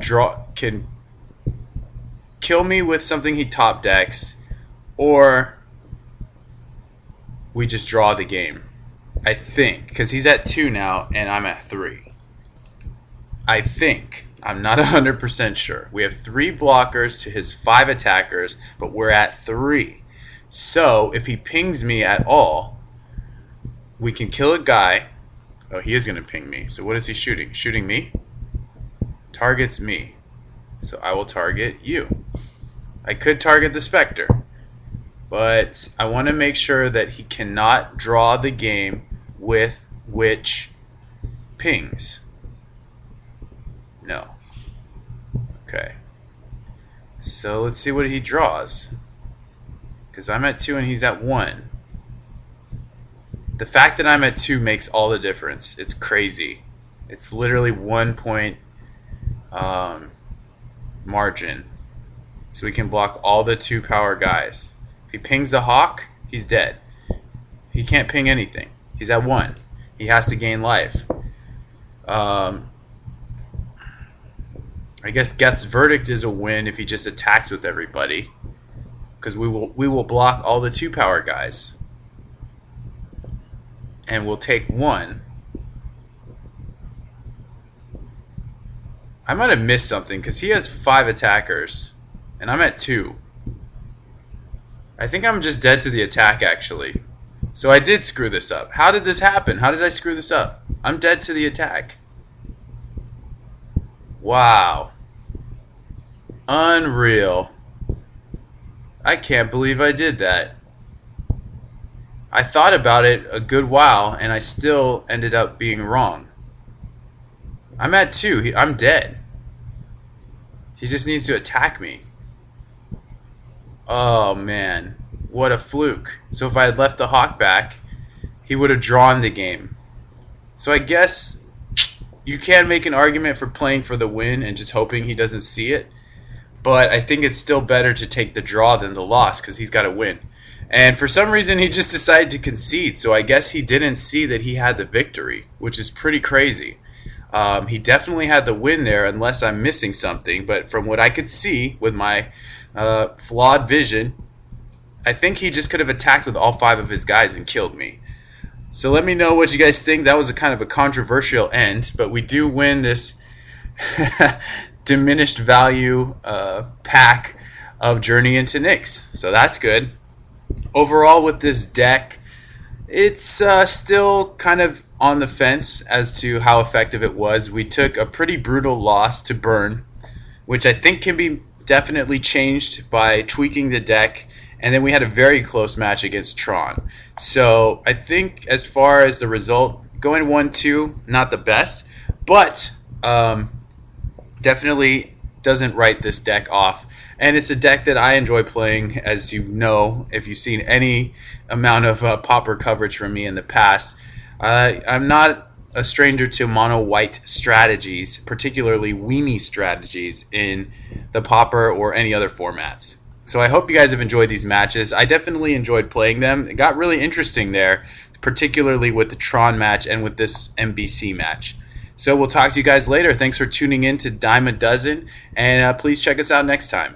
kill me with something he top decks, or we just draw the game. I think, because he's at 2 now and I'm at 3. I think. I'm not 100% sure. We have 3 blockers to his 5 attackers, but we're at 3. So if he pings me at all, we can kill a guy. Oh, he is going to ping me. So what is he shooting? Shooting me? Targets me. So I will target you. I could target the Spectre, but I want to make sure that he cannot draw the game with which pings. No. Okay. So let's see what he draws. Because I'm at 2 and he's at 1. The fact that I'm at 2 makes all the difference. It's crazy. It's literally 1 point margin. So we can block all the 2 power guys. If he pings the Hawk, he's dead. He can't ping anything. He's at 1. He has to gain life. I guess Geth's Verdict is a win if he just attacks with everybody. Because we will block all the 2 power guys. And we'll take 1. I might have missed something because he has 5 attackers and I'm at 2. I think I'm just dead to the attack actually. So I did screw this up. How did this happen? How did I screw this up? I'm dead to the attack. Wow. Unreal. I can't believe I did that. I thought about it a good while, and I still ended up being wrong. I'm at 2. I'm dead. He just needs to attack me. Oh, man. What a fluke. So if I had left the Hawk back, he would have drawn the game. So I guess you can make an argument for playing for the win and just hoping he doesn't see it. But I think it's still better to take the draw than the loss because he's got to win. And for some reason, he just decided to concede. So I guess he didn't see that he had the victory, which is pretty crazy. He definitely had the win there, unless I'm missing something. But from what I could see with my flawed vision, I think he just could have attacked with all 5 of his guys and killed me. So let me know what you guys think. That was a kind of a controversial end, but we do win this diminished value pack of Journey into Nyx. So that's good. Overall with this deck, it's still kind of on the fence as to how effective it was. We took a pretty brutal loss to Burn, which I think can be definitely changed by tweaking the deck. And then we had a very close match against Tron. So I think as far as the result, going 1-2, not the best, but definitely doesn't write this deck off. And it's a deck that I enjoy playing, as you know, if you've seen any amount of Pauper coverage from me in the past. I'm not a stranger to mono-white strategies, particularly Weenie strategies in the Pauper or any other formats. So I hope you guys have enjoyed these matches. I definitely enjoyed playing them. It got really interesting there, particularly with the Tron match and with this MBC match. So we'll talk to you guys later. Thanks for tuning in to Dime a Dozen, and please check us out next time.